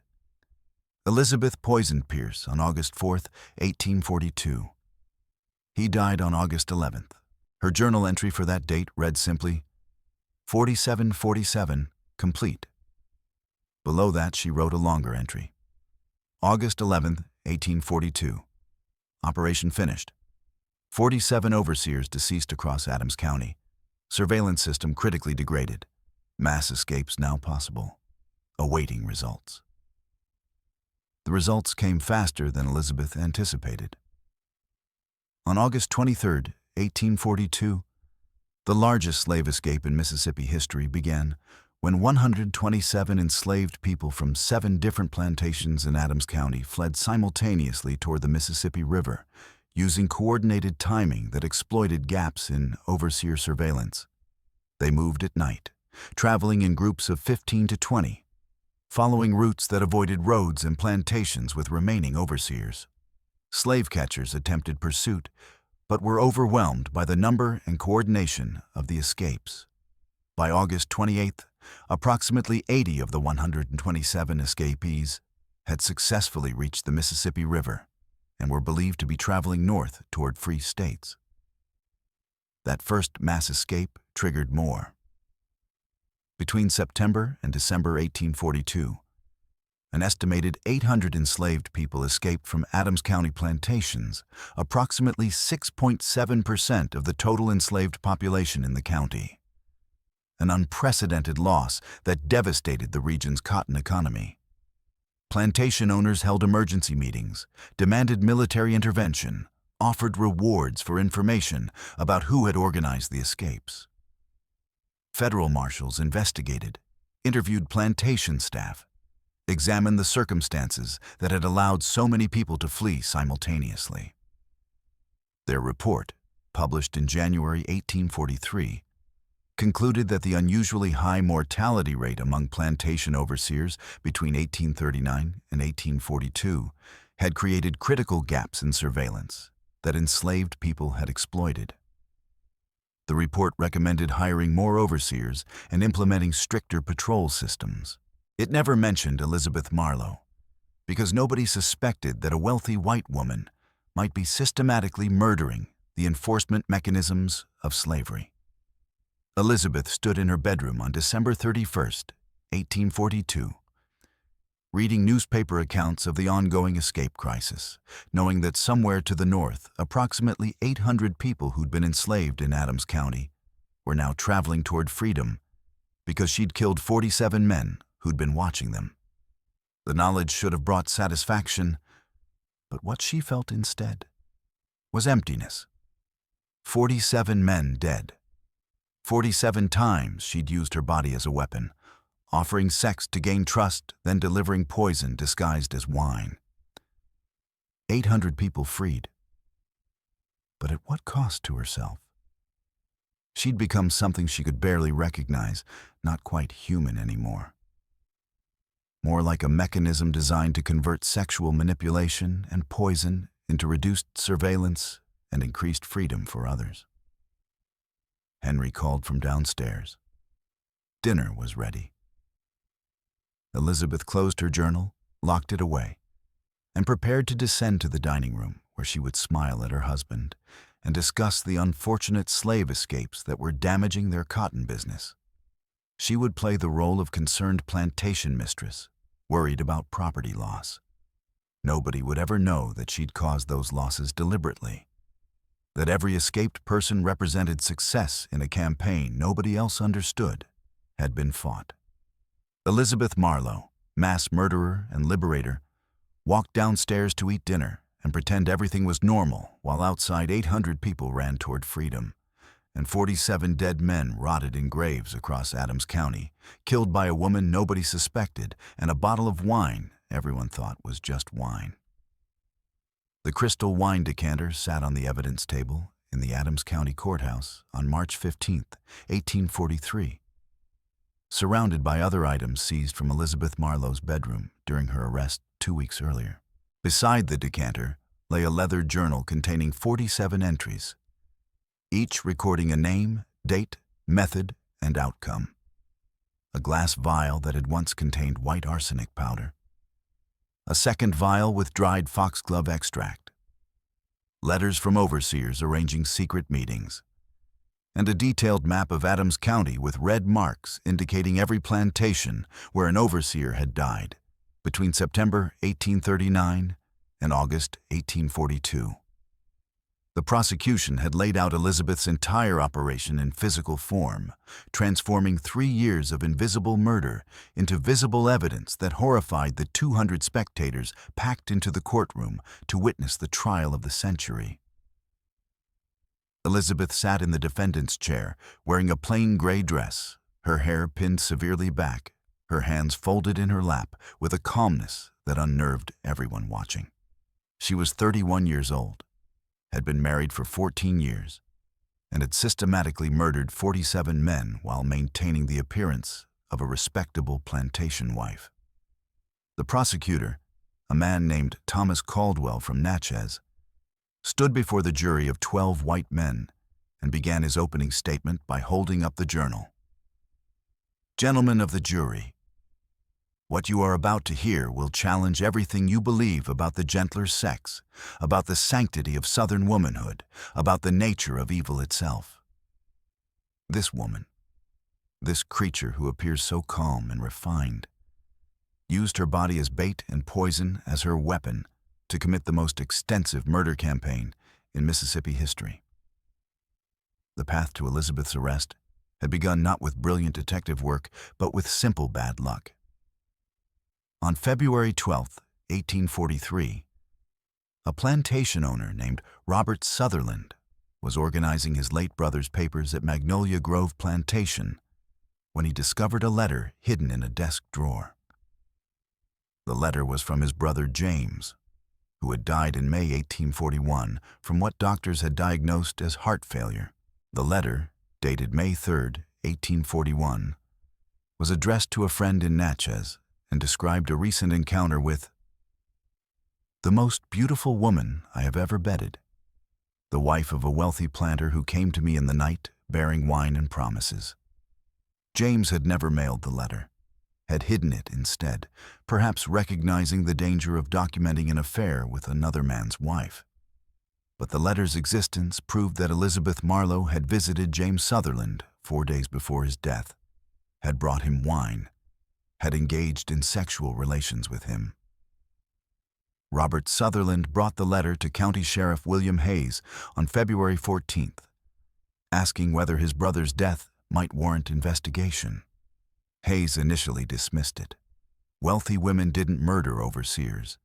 Elizabeth poisoned Pierce on August 4, 1842. He died on August 11th. Her journal entry for that date read simply, 4747, complete. Below that, she wrote a longer entry. August 11th, 1842. Operation finished. 47 overseers deceased across Adams County. Surveillance system critically degraded. Mass escapes now possible. Awaiting results. The results came faster than Elizabeth anticipated. On August 23, 1842, the largest slave escape in Mississippi history began when 127 enslaved people from 7 different plantations in Adams County fled simultaneously toward the Mississippi River, using coordinated timing that exploited gaps in overseer surveillance. They moved at night, traveling in groups of 15 to 20, following routes that avoided roads and plantations with remaining overseers. Slave catchers attempted pursuit, but were overwhelmed by the number and coordination of the escapes. By August 28th, approximately 80 of the 127 escapees had successfully reached the Mississippi River and were believed to be traveling north toward free states. That first mass escape triggered more. Between September and December 1842, An estimated 800 enslaved people escaped from Adams County plantations, approximately 6.7% of the total enslaved population in the county. An unprecedented loss that devastated the region's cotton economy. Plantation owners held emergency meetings, demanded military intervention, offered rewards for information about who had organized the escapes. Federal marshals investigated, interviewed plantation staff, examined the circumstances that had allowed so many people to flee simultaneously. Their report, published in January 1843, concluded that the unusually high mortality rate among plantation overseers between 1839 and 1842 had created critical gaps in surveillance that enslaved people had exploited. The report recommended hiring more overseers and implementing stricter patrol systems. It never mentioned Elizabeth Marlowe, because nobody suspected that a wealthy white woman might be systematically murdering the enforcement mechanisms of slavery. Elizabeth stood in her bedroom on December 31st, 1842, reading newspaper accounts of the ongoing escape crisis, knowing that somewhere to the north, approximately 800 people who'd been enslaved in Adams County were now traveling toward freedom because she'd killed 47 men who'd been watching them. The knowledge should have brought satisfaction, but what she felt instead was emptiness. 47 men dead. 47 times she'd used her body as a weapon, offering sex to gain trust, then delivering poison disguised as wine. 800 people freed. But at what cost to herself? She'd become something she could barely recognize, not quite human anymore. More like a mechanism designed to convert sexual manipulation and poison into reduced surveillance and increased freedom for others. Henry called from downstairs. Dinner was ready. Elizabeth closed her journal, locked it away, and prepared to descend to the dining room where she would smile at her husband and discuss the unfortunate slave escapes that were damaging their cotton business. She would play the role of concerned plantation mistress, worried about property loss. Nobody would ever know that she'd caused those losses deliberately. That every escaped person represented success in a campaign nobody else understood had been fought. Elizabeth Marlowe, mass murderer and liberator, walked downstairs to eat dinner and pretend everything was normal while outside 800 people ran toward freedom, and 47 dead men rotted in graves across Adams County, killed by a woman nobody suspected and a bottle of wine everyone thought was just wine. The crystal wine decanter sat on the evidence table in the Adams County Courthouse on March 15, 1843, surrounded by other items seized from Elizabeth Marlowe's bedroom during her arrest 2 weeks earlier. Beside the decanter lay a leather journal containing 47 entries, each recording a name, date, method, and outcome. A glass vial that had once contained white arsenic powder. A second vial with dried foxglove extract. Letters from overseers arranging secret meetings. And a detailed map of Adams County with red marks indicating every plantation where an overseer had died between September 1839 and August 1842. The prosecution had laid out Elizabeth's entire operation in physical form, transforming 3 years of invisible murder into visible evidence that horrified the 200 spectators packed into the courtroom to witness the trial of the century. Elizabeth sat in the defendant's chair, wearing a plain gray dress, her hair pinned severely back, her hands folded in her lap with a calmness that unnerved everyone watching. She was 31 years old, had been married for 14 years, and had systematically murdered 47 men while maintaining the appearance of a respectable plantation wife. The prosecutor, a man named Thomas Caldwell from Natchez, stood before the jury of 12 white men and began his opening statement by holding up the journal. "Gentlemen of the jury, what you are about to hear will challenge everything you believe about the gentler sex, about the sanctity of Southern womanhood, about the nature of evil itself. This woman, this creature who appears so calm and refined, used her body as bait and poison as her weapon to commit the most extensive murder campaign in Mississippi history. The path to Elizabeth's arrest had begun not with brilliant detective work, but with simple bad luck. On February 12, 1843, a plantation owner named Robert Sutherland was organizing his late brother's papers at Magnolia Grove Plantation when he discovered a letter hidden in a desk drawer. The letter was from his brother James, who had died in May 1841 from what doctors had diagnosed as heart failure. The letter, dated May 3, 1841, was addressed to a friend in Natchez and described a recent encounter with the most beautiful woman I have ever bedded, the wife of a wealthy planter who came to me in the night bearing wine and promises. James had never mailed the letter, had hidden it instead, perhaps recognizing the danger of documenting an affair with another man's wife. But the letter's existence proved that Elizabeth Marlowe had visited James Sutherland 4 days before his death, had brought him wine, had engaged in sexual relations with him. Robert Sutherland brought the letter to County Sheriff William Hayes on February 14th, asking whether his brother's death might warrant investigation. Hayes initially dismissed it. Wealthy women didn't murder overseers,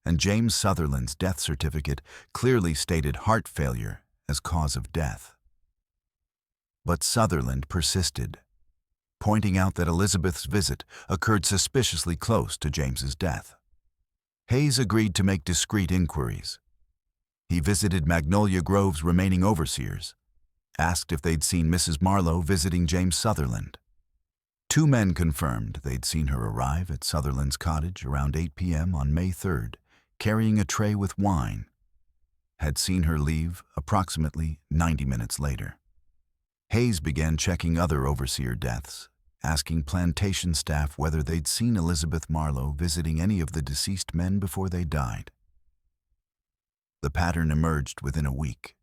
and James Sutherland's death certificate clearly stated heart failure as cause of death. But Sutherland persisted, pointing out that Elizabeth's visit occurred suspiciously close to James's death. Hayes agreed to make discreet inquiries. He visited Magnolia Grove's remaining overseers, asked if they'd seen Mrs. Marlowe visiting James Sutherland. 2 men confirmed they'd seen her arrive at Sutherland's cottage around 8 p.m. on May 3rd, carrying a tray with wine, had seen her leave approximately 90 minutes later. Hayes began checking other overseer deaths, asking plantation staff whether they'd seen Elizabeth Marlowe visiting any of the deceased men before they died. The pattern emerged within a week.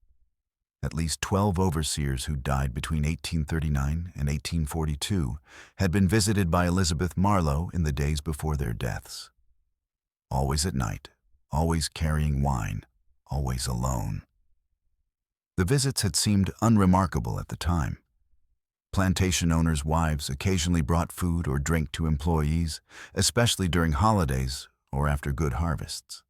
At least 12 overseers who died between 1839 and 1842 had been visited by Elizabeth Marlowe in the days before their deaths. Always at night, always carrying wine, always alone. The visits had seemed unremarkable at the time. Plantation owners' wives occasionally brought food or drink to employees, especially during holidays or after good harvests.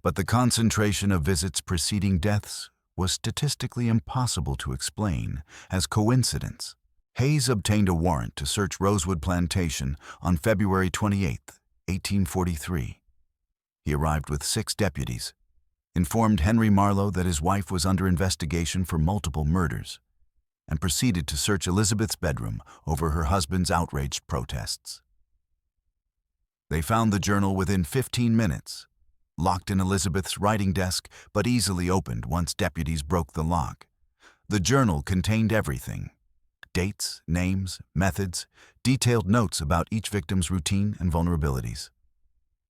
But the concentration of visits preceding deaths was statistically impossible to explain as coincidence. Hayes obtained a warrant to search Rosewood Plantation on February 28, 1843. He arrived with 6 deputies, informed Henry Marlowe that his wife was under investigation for multiple murders, and proceeded to search Elizabeth's bedroom over her husband's outraged protests. They found the journal within 15 minutes, locked in Elizabeth's writing desk, but easily opened once deputies broke the lock. The journal contained everything: dates, names, methods, detailed notes about each victim's routine and vulnerabilities.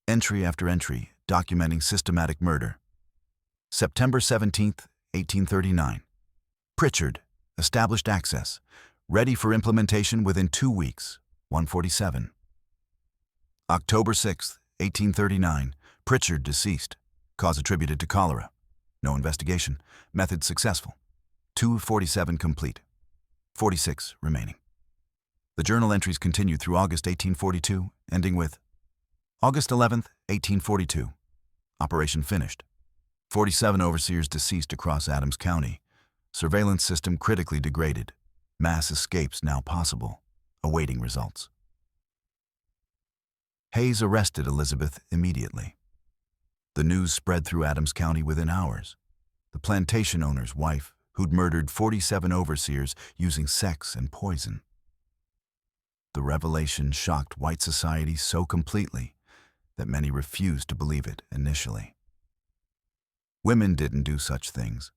Entry after entry documenting systematic murder. September 17, 1839. Pritchard, established access, ready for implementation within 2 weeks, 147. October 6, 1839. Pritchard deceased. Cause attributed to cholera. No investigation. Method successful. 247 complete. 46 remaining. The journal entries continued through August 1842, ending with August 11, 1842. Operation finished. 47 overseers deceased across Adams County. Surveillance system critically degraded. Mass escapes now possible. Awaiting results. Hayes arrested Elizabeth immediately. The news spread through Adams County within hours. The plantation owner's wife, who'd murdered 47 overseers using sex and poison. The revelation shocked white society so completely that many refused to believe it initially. Women didn't do such things.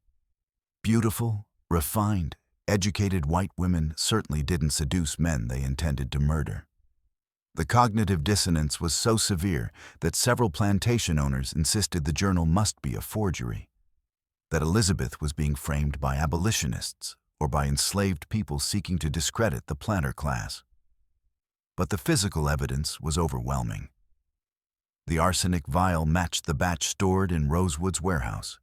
Beautiful, refined, educated white women certainly didn't seduce men they intended to murder. The cognitive dissonance was so severe that several plantation owners insisted the journal must be a forgery, that Elizabeth was being framed by abolitionists or by enslaved people seeking to discredit the planter class. But the physical evidence was overwhelming. The arsenic vial matched the batch stored in Rosewood's warehouse.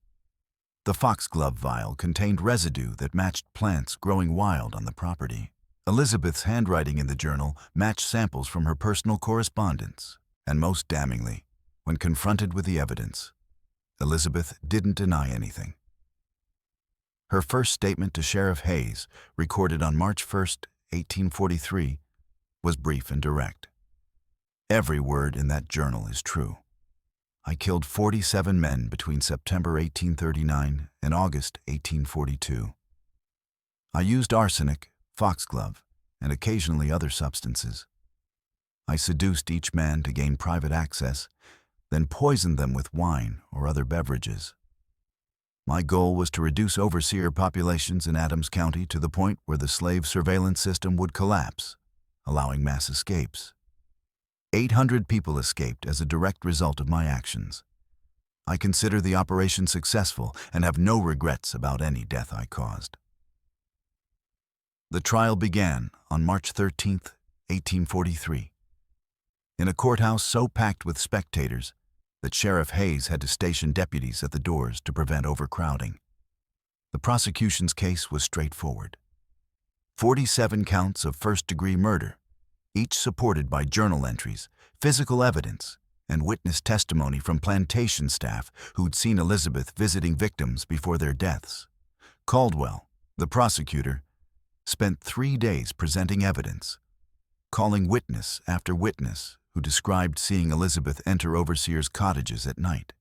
The foxglove vial contained residue that matched plants growing wild on the property. Elizabeth's handwriting in the journal matched samples from her personal correspondence. And most damningly, when confronted with the evidence, Elizabeth didn't deny anything. Her first statement to Sheriff Hayes, recorded on March 1, 1843, was brief and direct. Every word in that journal is true. I killed 47 men between September 1839 and August 1842. I used arsenic, foxglove, and occasionally other substances. I seduced each man to gain private access, then poisoned them with wine or other beverages. My goal was to reduce overseer populations in Adams County to the point where the slave surveillance system would collapse, allowing mass escapes. 800 people escaped as a direct result of my actions. I consider the operation successful and have no regrets about any death I caused. The trial began on March 13, 1843. In a courthouse so packed with spectators that Sheriff Hayes had to station deputies at the doors to prevent overcrowding. The prosecution's case was straightforward. 47 counts of first-degree murder, each supported by journal entries, physical evidence, and witness testimony from plantation staff who'd seen Elizabeth visiting victims before their deaths. Caldwell, the prosecutor, spent 3 days presenting evidence, calling witness after witness who described seeing Elizabeth enter overseers' cottages at night,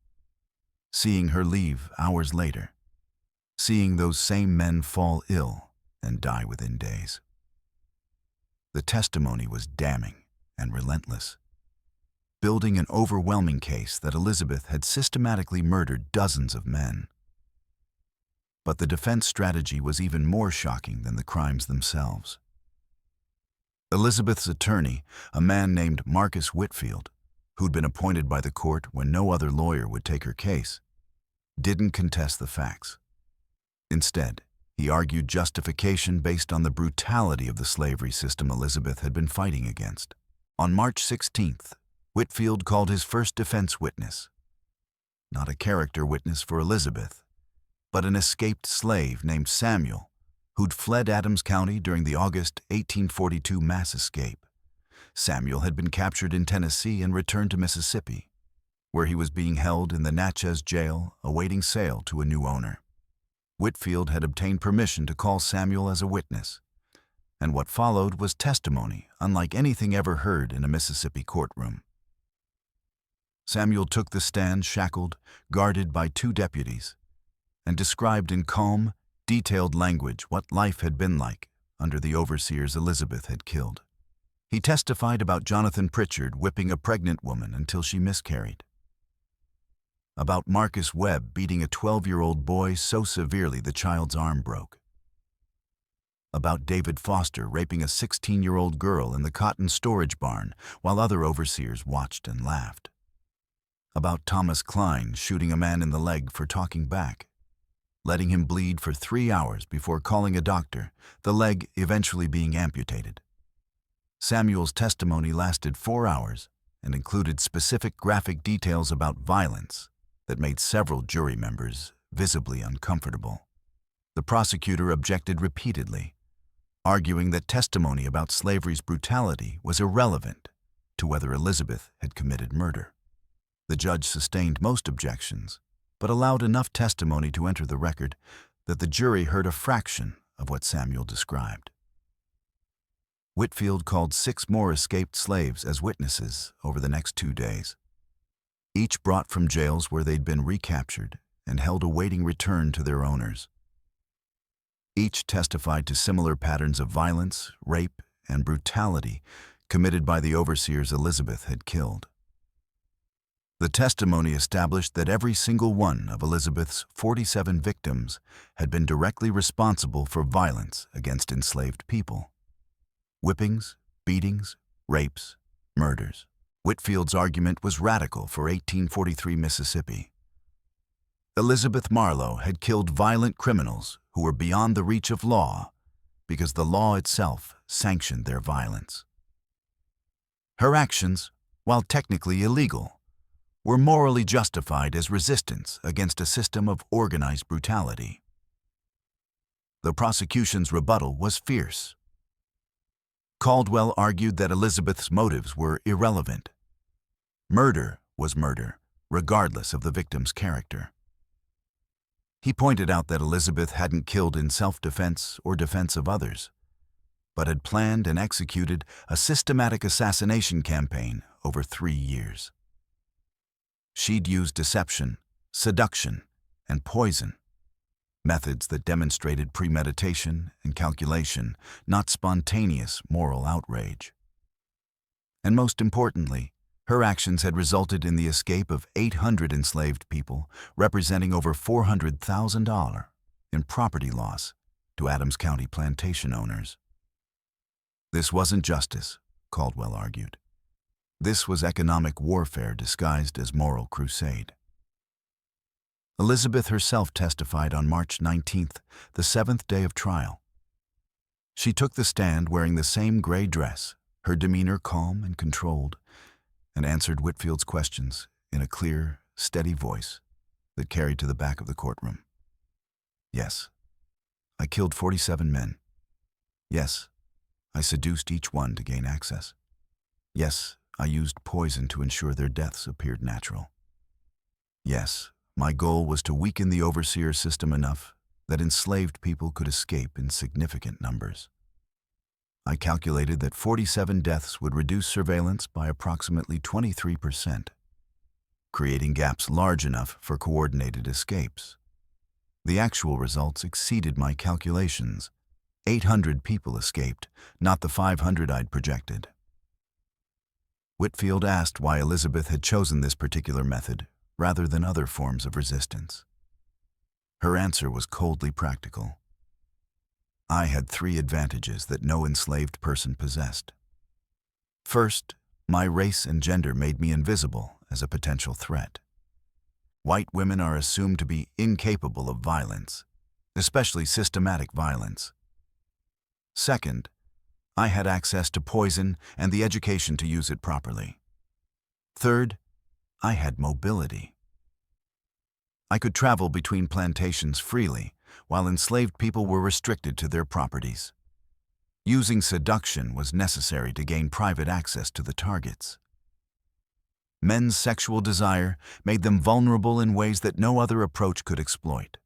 seeing her leave hours later, seeing those same men fall ill and die within days. The testimony was damning and relentless, building an overwhelming case that Elizabeth had systematically murdered dozens of men. But the defense strategy was even more shocking than the crimes themselves. Elizabeth's attorney, a man named Marcus Whitfield, who'd been appointed by the court when no other lawyer would take her case, didn't contest the facts. Instead, he argued justification based on the brutality of the slavery system Elizabeth had been fighting against. On March 16th, Whitfield called his first defense witness. Not a character witness for Elizabeth, but an escaped slave named Samuel, who'd fled Adams County during the August 1842 mass escape. Samuel had been captured in Tennessee and returned to Mississippi, where he was being held in the Natchez jail awaiting sale to a new owner. Whitfield had obtained permission to call Samuel as a witness, and what followed was testimony unlike anything ever heard in a Mississippi courtroom. Samuel took the stand shackled, guarded by 2 deputies, and described in calm, detailed language what life had been like under the overseers Elizabeth had killed. He testified about Jonathan Pritchard whipping a pregnant woman until she miscarried, about Marcus Webb beating a 12-year-old boy so severely the child's arm broke, about David Foster raping a 16-year-old girl in the cotton storage barn while other overseers watched and laughed, about Thomas Klein shooting a man in the leg for talking back, letting him bleed for 3 hours before calling a doctor, the leg eventually being amputated. Samuel's testimony lasted 4 hours and included specific graphic details about violence that made several jury members visibly uncomfortable. The prosecutor objected repeatedly, arguing that testimony about slavery's brutality was irrelevant to whether Elizabeth had committed murder. The judge sustained most objections, but allowed enough testimony to enter the record that the jury heard a fraction of what Samuel described. Whitfield called 6 more escaped slaves as witnesses over the next 2 days, each brought from jails where they'd been recaptured and held awaiting return to their owners. Each testified to similar patterns of violence, rape, and brutality committed by the overseers Elizabeth had killed. The testimony established that every single one of Elizabeth's 47 victims had been directly responsible for violence against enslaved people. Whippings, beatings, rapes, murders. Whitfield's argument was radical for 1843 Mississippi. Elizabeth Marlowe had killed violent criminals who were beyond the reach of law because the law itself sanctioned their violence. Her actions, while technically illegal, were morally justified as resistance against a system of organized brutality. The prosecution's rebuttal was fierce. Caldwell argued that Elizabeth's motives were irrelevant. Murder was murder, regardless of the victim's character. He pointed out that Elizabeth hadn't killed in self-defense or defense of others, but had planned and executed a systematic assassination campaign over 3 years. She'd used deception, seduction, and poison, methods that demonstrated premeditation and calculation, not spontaneous moral outrage. And most importantly, her actions had resulted in the escape of 800 enslaved people, representing over $400,000 in property loss to Adams County plantation owners. This wasn't justice, Caldwell argued. This was economic warfare disguised as moral crusade. Elizabeth herself testified on March 19th, the 7th day of trial. She took the stand wearing the same gray dress, her demeanor calm and controlled, and answered Whitfield's questions in a clear, steady voice that carried to the back of the courtroom. Yes, I killed 47 men. Yes, I seduced each one to gain access. Yes, I used poison to ensure their deaths appeared natural. Yes, my goal was to weaken the overseer system enough that enslaved people could escape in significant numbers. I calculated that 47 deaths would reduce surveillance by approximately 23%, creating gaps large enough for coordinated escapes. The actual results exceeded my calculations. 800 people escaped, not the 500 I'd projected. Whitfield asked why Elizabeth had chosen this particular method rather than other forms of resistance. Her answer was coldly practical. I had 3 advantages that no enslaved person possessed. First, my race and gender made me invisible as a potential threat. White women are assumed to be incapable of violence, especially systematic violence. Second, I had access to poison and the education to use it properly. Third, I had mobility. I could travel between plantations freely, while enslaved people were restricted to their properties. Using seduction was necessary to gain private access to the targets. Men's sexual desire made them vulnerable in ways that no other approach could exploit.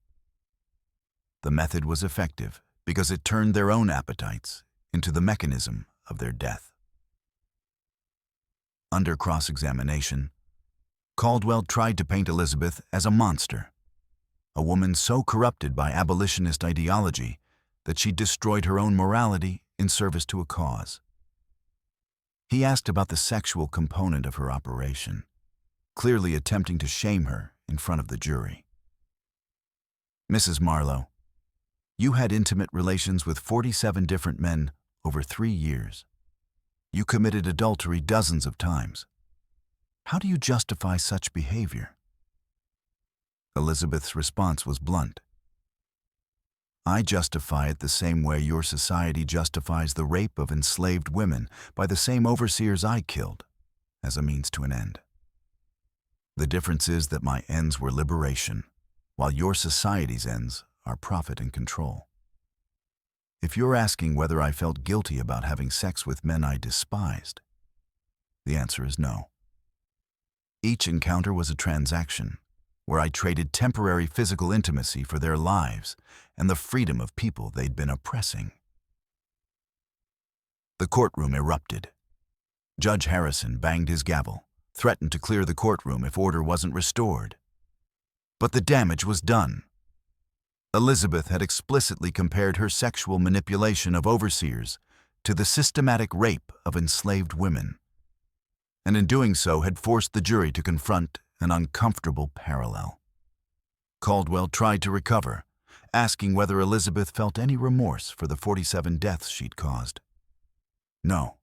The method was effective because it turned their own appetites into the mechanism of their death. Under cross-examination, Caldwell tried to paint Elizabeth as a monster, a woman so corrupted by abolitionist ideology that she destroyed her own morality in service to a cause. He asked about the sexual component of her operation, clearly attempting to shame her in front of the jury. Mrs. Marlowe, you had intimate relations with 47 different men over 3 years. You committed adultery dozens of times. How do you justify such behavior? Elizabeth's response was blunt. I justify it the same way your society justifies the rape of enslaved women by the same overseers I killed, as a means to an end. The difference is that my ends were liberation, while your society's ends are profit and control. If you're asking whether I felt guilty about having sex with men I despised, the answer is no. Each encounter was a transaction, where I traded temporary physical intimacy for their lives and the freedom of people they'd been oppressing. The courtroom erupted. Judge Harrison banged his gavel, threatened to clear the courtroom if order wasn't restored. But the damage was done. Elizabeth had explicitly compared her sexual manipulation of overseers to the systematic rape of enslaved women, and in doing so had forced the jury to confront an uncomfortable parallel. Caldwell tried to recover, asking whether Elizabeth felt any remorse for the 47 deaths she'd caused. No,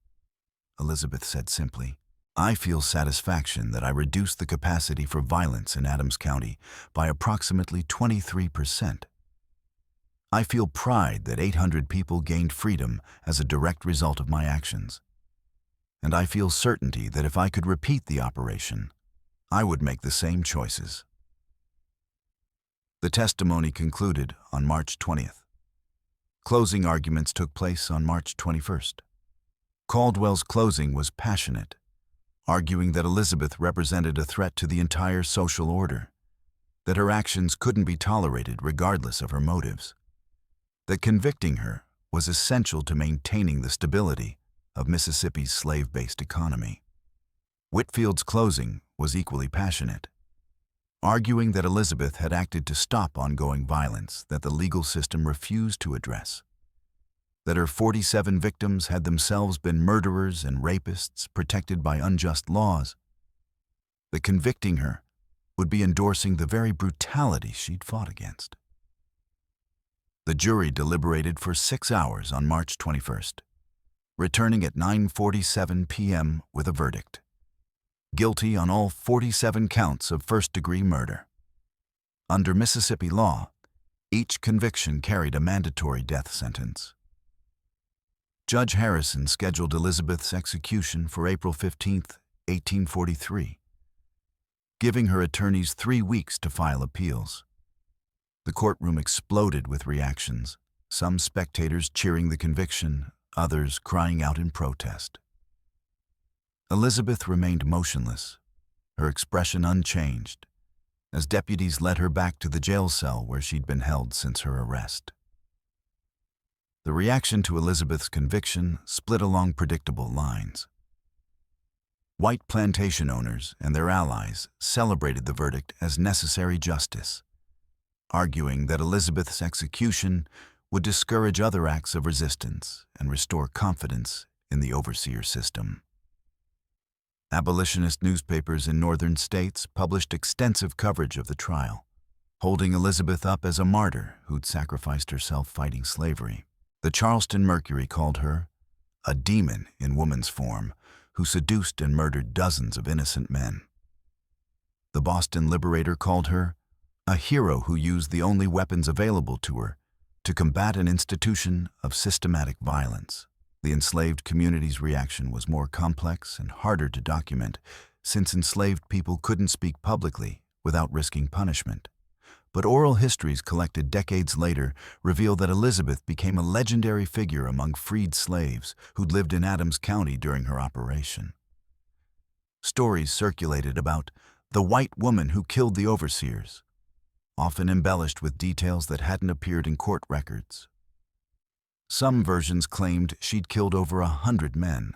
Elizabeth said simply. I feel satisfaction that I reduced the capacity for violence in Adams County by approximately 23%. I feel pride that 800 people gained freedom as a direct result of my actions. And I feel certainty that if I could repeat the operation, I would make the same choices. The testimony concluded on March 20th. Closing arguments took place on March 21st. Caldwell's closing was passionate, arguing that Elizabeth represented a threat to the entire social order, that her actions couldn't be tolerated regardless of her motives, that convicting her was essential to maintaining the stability of Mississippi's slave-based economy. Whitfield's closing was equally passionate, arguing that Elizabeth had acted to stop ongoing violence that the legal system refused to address, that her 47 victims had themselves been murderers and rapists protected by unjust laws, that convicting her would be endorsing the very brutality she'd fought against. The jury deliberated for 6 hours on March 21st, returning at 9:47 p.m. with a verdict: guilty on all 47 counts of first-degree murder. Under Mississippi law, each conviction carried a mandatory death sentence. Judge Harrison scheduled Elizabeth's execution for April 15, 1843, giving her attorneys 3 weeks to file appeals. The courtroom exploded with reactions, some spectators cheering the conviction, others crying out in protest. Elizabeth remained motionless, her expression unchanged, as deputies led her back to the jail cell where she'd been held since her arrest. The reaction to Elizabeth's conviction split along predictable lines. White plantation owners and their allies celebrated the verdict as necessary justice, arguing that Elizabeth's execution would discourage other acts of resistance and restore confidence in the overseer system. Abolitionist newspapers in northern states published extensive coverage of the trial, holding Elizabeth up as a martyr who'd sacrificed herself fighting slavery. The Charleston Mercury called her a demon in woman's form who seduced and murdered dozens of innocent men. The Boston Liberator called her a hero who used the only weapons available to her to combat an institution of systematic violence. The enslaved community's reaction was more complex and harder to document, since enslaved people couldn't speak publicly without risking punishment. But oral histories collected decades later reveal that Elizabeth became a legendary figure among freed slaves who'd lived in Adams County during her operation. Stories circulated about the white woman who killed the overseers, often embellished with details that hadn't appeared in court records. Some versions claimed she'd killed over 100 men.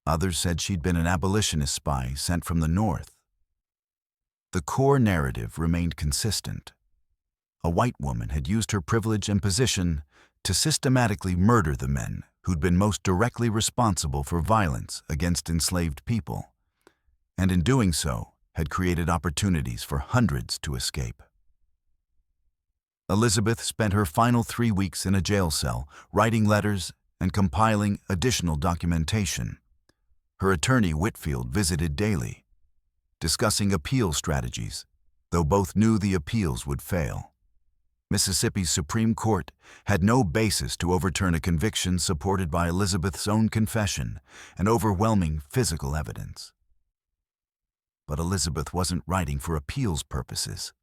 Others said she'd been an abolitionist spy sent from the North. The core narrative remained consistent. A white woman had used her privilege and position to systematically murder the men who'd been most directly responsible for violence against enslaved people, and in doing so had created opportunities for hundreds to escape. Elizabeth spent her final 3 weeks in a jail cell, writing letters and compiling additional documentation. Her attorney, Whitfield, visited daily, discussing appeal strategies, though both knew the appeals would fail. Mississippi's Supreme Court had no basis to overturn a conviction supported by Elizabeth's own confession and overwhelming physical evidence. But Elizabeth wasn't writing for appeals purposes.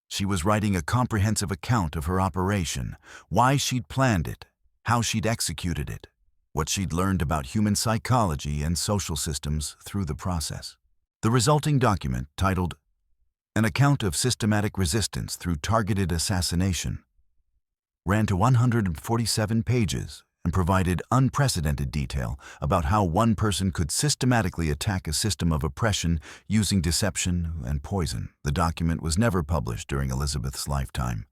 She was writing a comprehensive account of her operation, why she'd planned it, how she'd executed it, what she'd learned about human psychology and social systems through the process. The resulting document, titled An Account of Systematic Resistance Through Targeted Assassination, ran to 147 pages and provided unprecedented detail about how one person could systematically attack a system of oppression using deception and poison. The document was never published during Elizabeth's lifetime,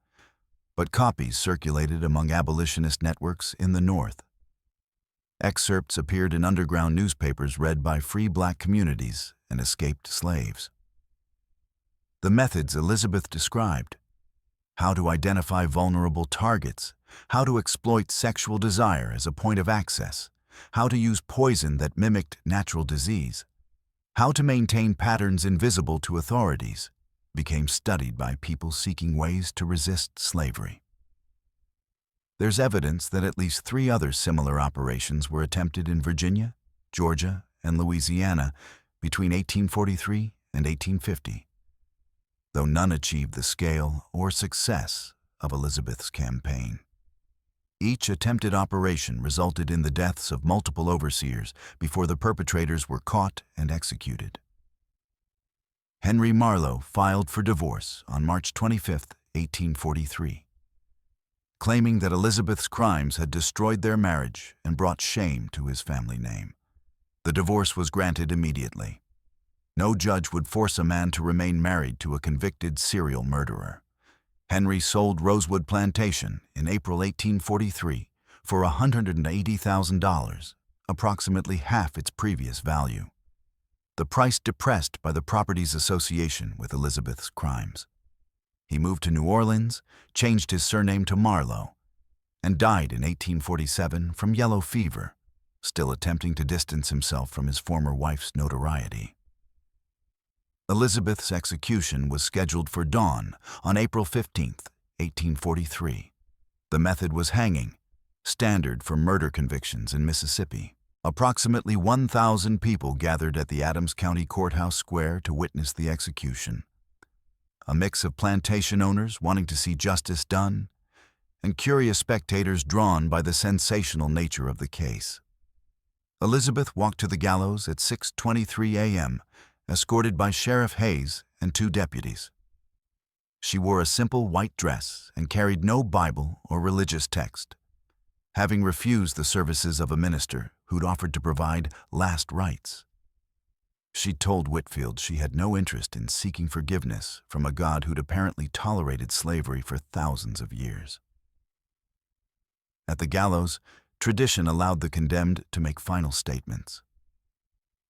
but copies circulated among abolitionist networks in the North. Excerpts appeared in underground newspapers read by free black communities and escaped slaves. The methods Elizabeth described: how to identify vulnerable targets, how to exploit sexual desire as a point of access, how to use poison that mimicked natural disease, how to maintain patterns invisible to authorities, became studied by people seeking ways to resist slavery. There's evidence that at least 3 other similar operations were attempted in Virginia, Georgia, and Louisiana between 1843 and 1850, though none achieved the scale or success of Elizabeth's campaign. Each attempted operation resulted in the deaths of multiple overseers before the perpetrators were caught and executed. Henry Marlowe filed for divorce on March 25, 1843, claiming that Elizabeth's crimes had destroyed their marriage and brought shame to his family name. The divorce was granted immediately. No judge would force a man to remain married to a convicted serial murderer. Henry sold Rosewood Plantation in April 1843 for $180,000, approximately half its previous value. The price depressed by the property's association with Elizabeth's crimes. He moved to New Orleans, changed his surname to Marlowe, and died in 1847 from yellow fever, still attempting to distance himself from his former wife's notoriety. Elizabeth's execution was scheduled for dawn on April 15, 1843. The method was hanging, standard for murder convictions in Mississippi. Approximately 1,000 people gathered at the Adams County Courthouse Square to witness the execution. A mix of plantation owners wanting to see justice done and curious spectators drawn by the sensational nature of the case. Elizabeth walked to the gallows at 6:23 a.m., escorted by Sheriff Hayes and 2 deputies. She wore a simple white dress and carried no Bible or religious text, having refused the services of a minister who'd offered to provide last rites. She told Whitfield she had no interest in seeking forgiveness from a God who'd apparently tolerated slavery for thousands of years. At the gallows, tradition allowed the condemned to make final statements.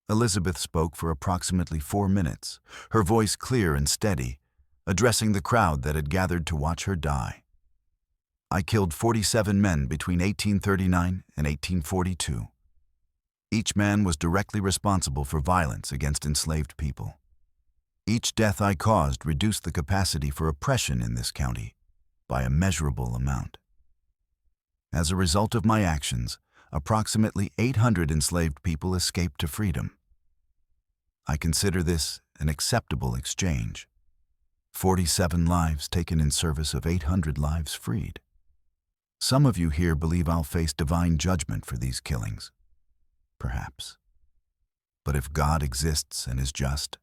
Elizabeth spoke for approximately 4 minutes, her voice clear and steady, addressing the crowd that had gathered to watch her die. "I killed 47 men between 1839 and 1842. Each man was directly responsible for violence against enslaved people. Each death I caused reduced the capacity for oppression in this county by a measurable amount. As a result of my actions, approximately 800 enslaved people escaped to freedom. I consider this an acceptable exchange. 47 lives taken in service of 800 lives freed. Some of you here believe I'll face divine judgment for these killings. Perhaps. But if God exists and is just,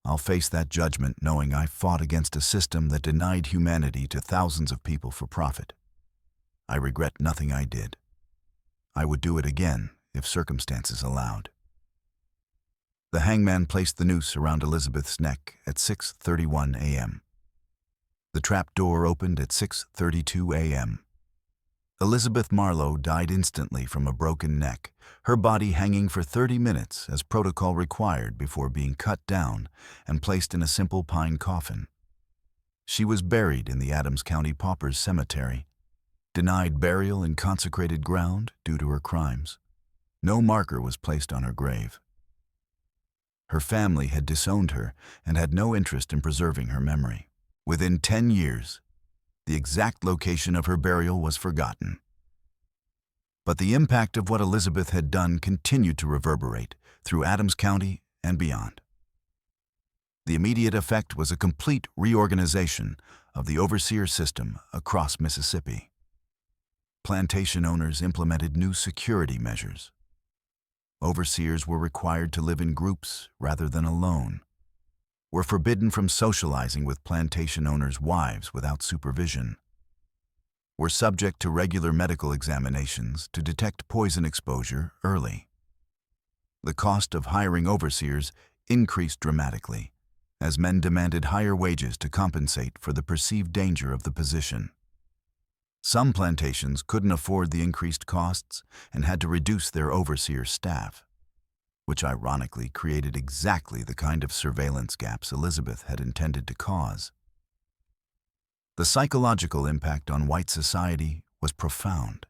I'll face that judgment knowing I fought against a system that denied humanity to thousands of people for profit. I regret nothing I did. I would do it again if circumstances allowed." The hangman placed the noose around Elizabeth's neck at 6:31 a.m. The trap door opened at 6:32 a.m. Elizabeth Marlowe died instantly from a broken neck, her body hanging for 30 minutes as protocol required before being cut down and placed in a simple pine coffin. She was buried in the Adams County Paupers Cemetery, denied burial in consecrated ground due to her crimes. No marker was placed on her grave. Her family had disowned her and had no interest in preserving her memory. Within 10 years, the exact location of her burial was forgotten. But the impact of what Elizabeth had done continued to reverberate through Adams County and beyond. The immediate effect was a complete reorganization of the overseer system across Mississippi. Plantation owners implemented new security measures. Overseers were required to live in groups rather than alone, were forbidden from socializing with plantation owners' wives without supervision, were subject to regular medical examinations to detect poison exposure early. The cost of hiring overseers increased dramatically, as men demanded higher wages to compensate for the perceived danger of the position. Some plantations couldn't afford the increased costs and had to reduce their overseer staff, which ironically created exactly the kind of surveillance gaps Elizabeth had intended to cause. The psychological impact on white society was profound.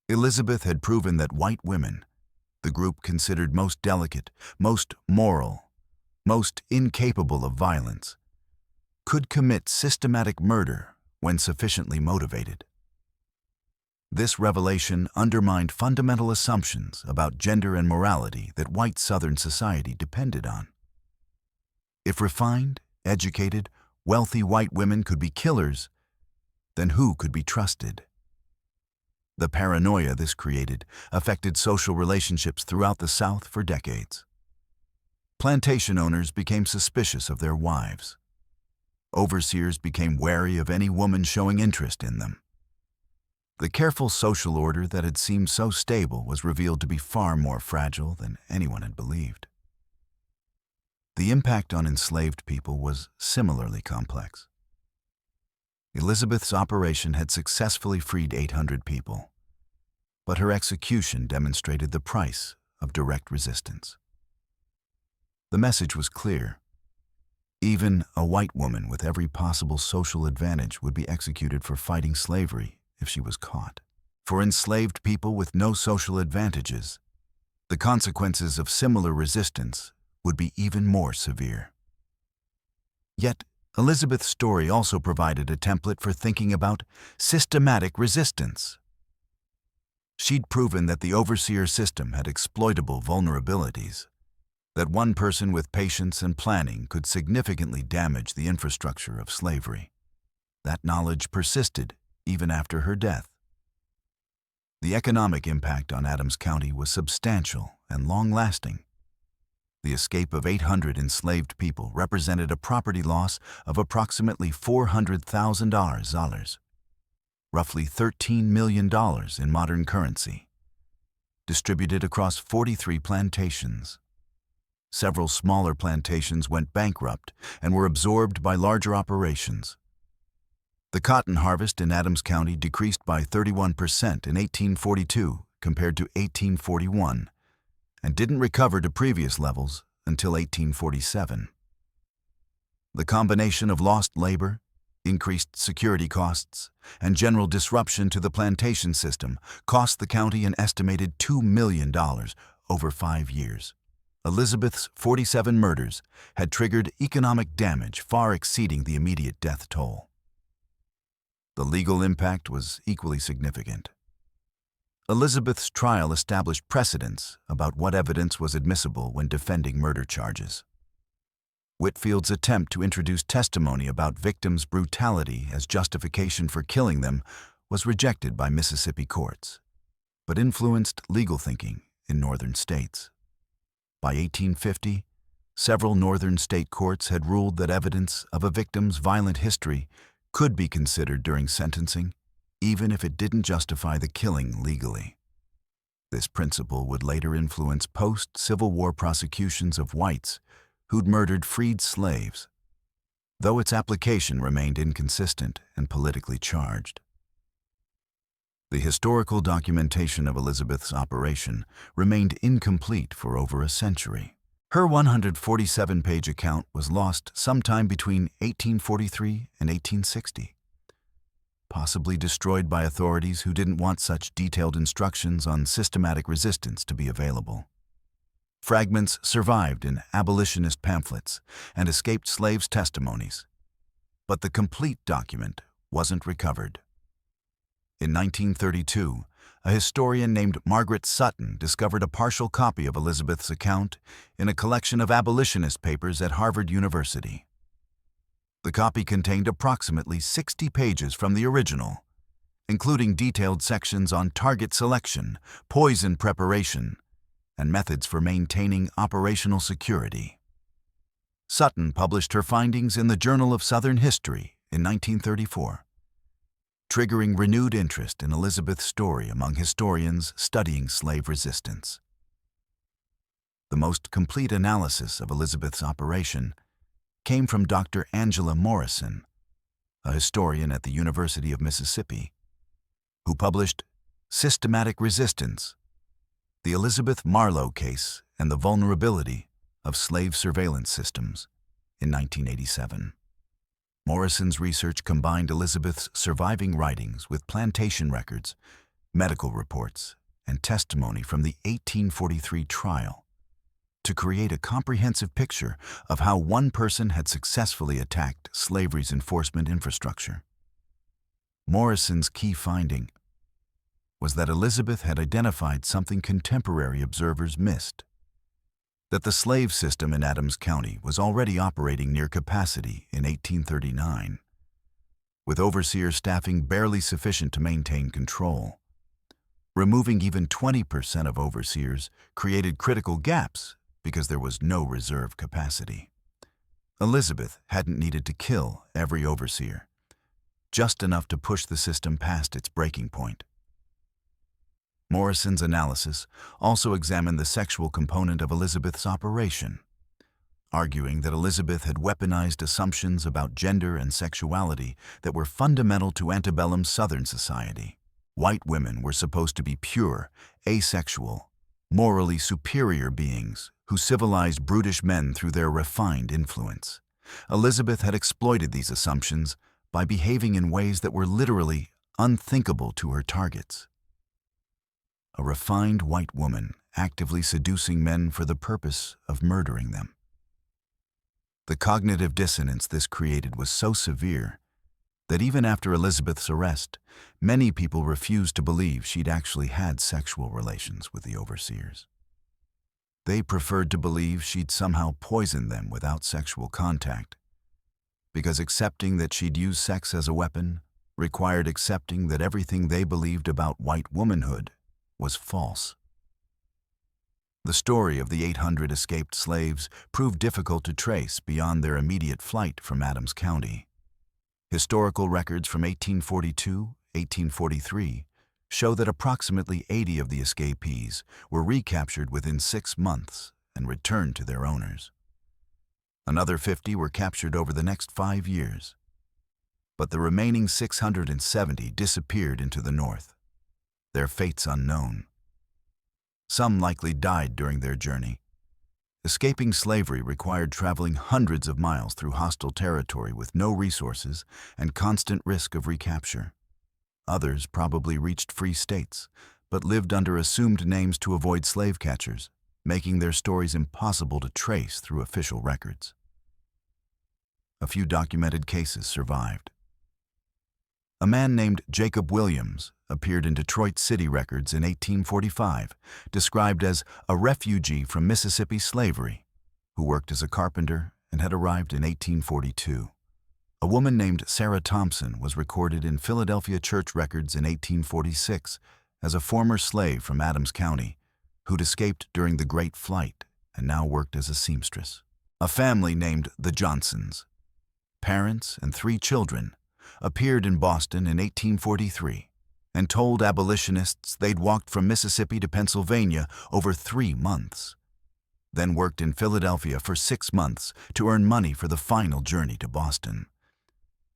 Elizabeth had proven that white women, the group considered most delicate, most moral, most incapable of violence, could commit systematic murder when sufficiently motivated. This revelation undermined fundamental assumptions about gender and morality that white Southern society depended on. If refined, educated, wealthy white women could be killers, then who could be trusted? The paranoia this created affected social relationships throughout the South for decades. Plantation owners became suspicious of their wives. Overseers became wary of any woman showing interest in them. The careful social order that had seemed so stable was revealed to be far more fragile than anyone had believed. The impact on enslaved people was similarly complex. Elizabeth's operation had successfully freed 800 people, but her execution demonstrated the price of direct resistance. The message was clear. Even a white woman with every possible social advantage would be executed for fighting slavery if she was caught. For enslaved people with no social advantages, the consequences of similar resistance would be even more severe. Yet, Elizabeth's story also provided a template for thinking about systematic resistance. She'd proven that the overseer system had exploitable vulnerabilities, that one person with patience and planning could significantly damage the infrastructure of slavery. That knowledge persisted even after her death. The economic impact on Adams County was substantial and long-lasting. The escape of 800 enslaved people represented a property loss of approximately $400,000, roughly $13 million in modern currency, distributed across 43 plantations. Several smaller plantations went bankrupt and were absorbed by larger operations. The cotton harvest in Adams County decreased by 31% in 1842 compared to 1841, and didn't recover to previous levels until 1847. The combination of lost labor, increased security costs, and general disruption to the plantation system cost the county an estimated $2 million over 5 years. Elizabeth's 47 murders had triggered economic damage far exceeding the immediate death toll. The legal impact was equally significant. Elizabeth's trial established precedents about what evidence was admissible when defending murder charges. Whitfield's attempt to introduce testimony about victims' brutality as justification for killing them was rejected by Mississippi courts, but influenced legal thinking in northern states. By 1850, several northern state courts had ruled that evidence of a victim's violent history could be considered during sentencing, even if it didn't justify the killing legally. This principle would later influence post-Civil War prosecutions of whites who'd murdered freed slaves, though its application remained inconsistent and politically charged. The historical documentation of Elizabeth's operation remained incomplete for over a century. Her 147-page account was lost sometime between 1843 and 1860. Possibly destroyed by authorities who didn't want such detailed instructions on systematic resistance to be available. Fragments survived in abolitionist pamphlets and escaped slaves' testimonies, but the complete document wasn't recovered. In 1932, a historian named Margaret Sutton discovered a partial copy of Elizabeth's account in a collection of abolitionist papers at Harvard University. The copy contained approximately 60 pages from the original, including detailed sections on target selection, poison preparation, and methods for maintaining operational security. Sutton published her findings in the Journal of Southern History in 1934, triggering renewed interest in Elizabeth's story among historians studying slave resistance. The most complete analysis of Elizabeth's operation came from Dr. Angela Morrison, a historian at the University of Mississippi, who published Systematic Resistance: The Elizabeth Marlowe Case and the Vulnerability of Slave Surveillance Systems in 1987. Morrison's research combined Elizabeth's surviving writings with plantation records, medical reports, and testimony from the 1843 trial to create a comprehensive picture of how one person had successfully attacked slavery's enforcement infrastructure. Morrison's key finding: was that Elizabeth had identified something contemporary observers missed: that the slave system in Adams County was already operating near capacity in 1839, with overseer staffing barely sufficient to maintain control. Removing even 20% of overseers created critical gaps because there was no reserve capacity. Elizabeth hadn't needed to kill every overseer, just enough to push the system past its breaking point. Morrison's analysis also examined the sexual component of Elizabeth's operation, arguing that Elizabeth had weaponized assumptions about gender and sexuality that were fundamental to antebellum Southern society. White women were supposed to be pure, asexual, morally superior beings who civilized brutish men through their refined influence. Elizabeth had exploited these assumptions by behaving in ways that were literally unthinkable to her targets. A refined white woman actively seducing men for the purpose of murdering them. The cognitive dissonance this created was so severe that even after Elizabeth's arrest, many people refused to believe she'd actually had sexual relations with the overseers. They preferred to believe she'd somehow poisoned them without sexual contact, because accepting that she'd used sex as a weapon required accepting that everything they believed about white womanhood was false. The story of the 800 escaped slaves proved difficult to trace beyond their immediate flight from Adams County. Historical records from 1842, 1843 show that approximately 80 of the escapees were recaptured within 6 months and returned to their owners. Another 50 were captured over the next 5 years, but the remaining 670 disappeared into the north, their fates unknown. Some likely died during their journey. Escaping slavery required traveling hundreds of miles through hostile territory with no resources and constant risk of recapture. Others probably reached free states, but lived under assumed names to avoid slave catchers, making their stories impossible to trace through official records. A few documented cases survived. A man named Jacob Williams appeared in Detroit city records in 1845, described as a refugee from Mississippi slavery, who worked as a carpenter and had arrived in 1842. A woman named Sarah Thompson was recorded in Philadelphia church records in 1846 as a former slave from Adams County who'd escaped during the Great Flight and now worked as a seamstress. A family named the Johnsons, parents and 3 children, appeared in Boston in 1843 and told abolitionists they'd walked from Mississippi to Pennsylvania over 3 months, then worked in Philadelphia for 6 months to earn money for the final journey to Boston.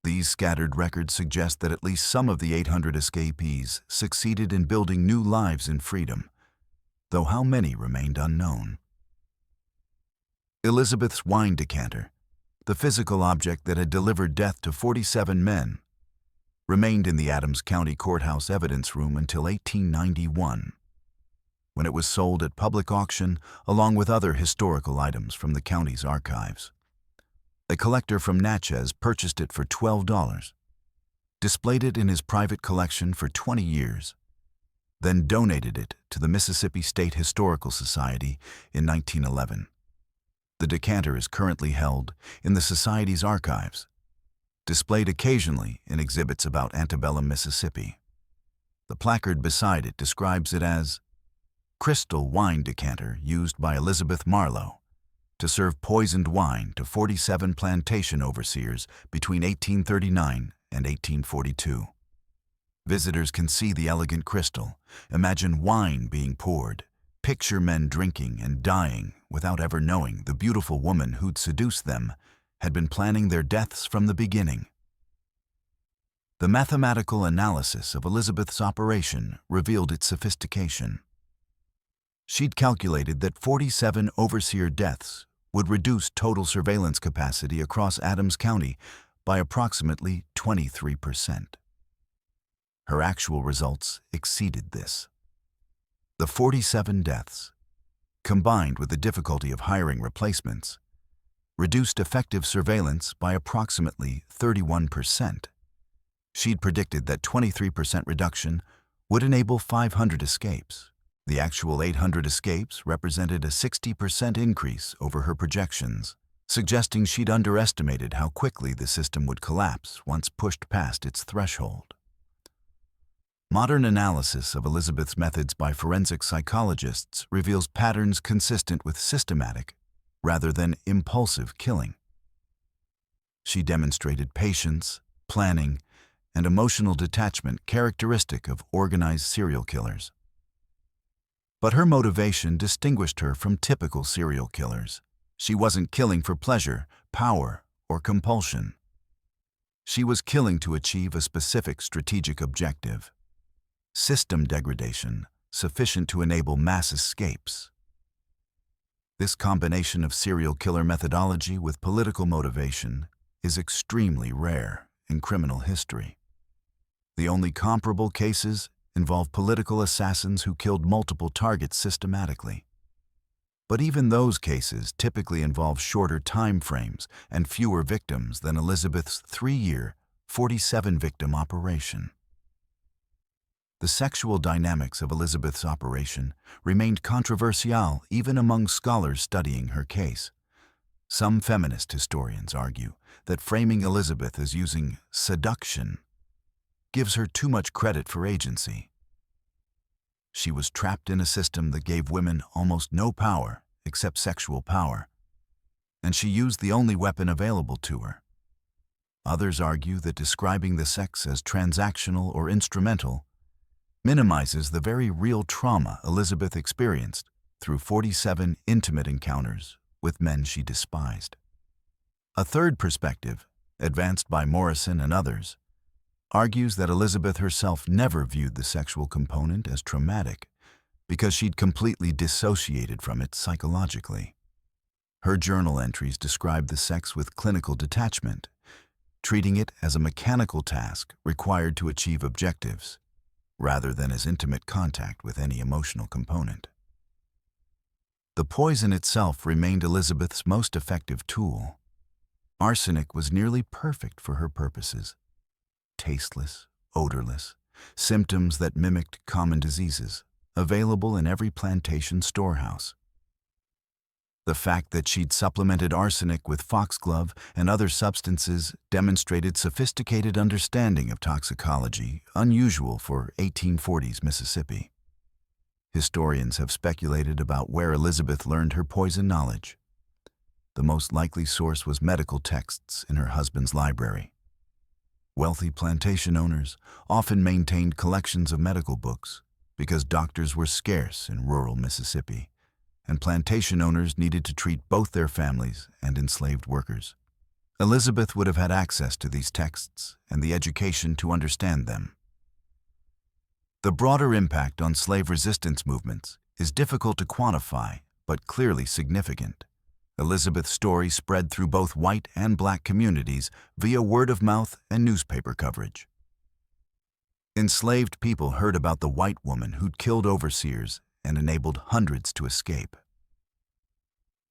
These scattered records suggest that at least some of the 800 escapees succeeded in building new lives in freedom, though how many remained unknown. Elizabeth's wine decanter, the physical object that had delivered death to 47 men, remained in the Adams County Courthouse evidence room until 1891, when it was sold at public auction along with other historical items from the county's archives. A collector from Natchez purchased it for $12, displayed it in his private collection for 20 years, then donated it to the Mississippi State Historical Society in 1911. The decanter is currently held in the Society's archives, displayed occasionally in exhibits about antebellum Mississippi. The placard beside it describes it as crystal wine decanter used by Elizabeth Marlowe to serve poisoned wine to 47 plantation overseers between 1839 and 1842. Visitors can see the elegant crystal, imagine wine being poured, picture men drinking and dying without ever knowing the beautiful woman who'd seduced them had been planning their deaths from the beginning. The mathematical analysis of Elizabeth's operation revealed its sophistication. She'd calculated that 47 overseer deaths would reduce total surveillance capacity across Adams County by approximately 23%. Her actual results exceeded this. The 47 deaths, combined with the difficulty of hiring replacements, reduced effective surveillance by approximately 31%. She'd predicted that 23% reduction would enable 500 escapes. The actual 800 escapes represented a 60% increase over her projections, suggesting she'd underestimated how quickly the system would collapse once pushed past its threshold. Modern analysis of Elizabeth's methods by forensic psychologists reveals patterns consistent with systematic, rather than impulsive, killing. She demonstrated patience, planning, and emotional detachment characteristic of organized serial killers. But her motivation distinguished her from typical serial killers. She wasn't killing for pleasure, power, or compulsion. She was killing to achieve a specific strategic objective: system degradation sufficient to enable mass escapes. This combination of serial killer methodology with political motivation is extremely rare in criminal history. The only comparable cases involve political assassins who killed multiple targets systematically. But even those cases typically involve shorter time frames and fewer victims than Elizabeth's 3-year, 47-victim operation. The sexual dynamics of Elizabeth's operation remained controversial even among scholars studying her case. Some feminist historians argue that framing Elizabeth as using seduction gives her too much credit for agency. She was trapped in a system that gave women almost no power except sexual power, and she used the only weapon available to her. Others argue that describing the sex as transactional or instrumental minimizes the very real trauma Elizabeth experienced through 47 intimate encounters with men she despised. A third perspective, advanced by Morrison and others, argues that Elizabeth herself never viewed the sexual component as traumatic because she'd completely dissociated from it psychologically. Her journal entries describe the sex with clinical detachment, treating it as a mechanical task required to achieve objectives, rather than as intimate contact with any emotional component. The poison itself remained Elizabeth's most effective tool. Arsenic was nearly perfect for her purposes. Tasteless, odorless, symptoms that mimicked common diseases, available in every plantation storehouse. The fact that she'd supplemented arsenic with foxglove and other substances demonstrated sophisticated understanding of toxicology, unusual for 1840s Mississippi. Historians have speculated about where Elizabeth learned her poison knowledge. The most likely source was medical texts in her husband's library. Wealthy plantation owners often maintained collections of medical books because doctors were scarce in rural Mississippi, and plantation owners needed to treat both their families and enslaved workers. Elizabeth would have had access to these texts and the education to understand them. The broader impact on slave resistance movements is difficult to quantify, but clearly significant. Elizabeth's story spread through both white and black communities via word of mouth and newspaper coverage. Enslaved people heard about the white woman who'd killed overseers and enabled hundreds to escape.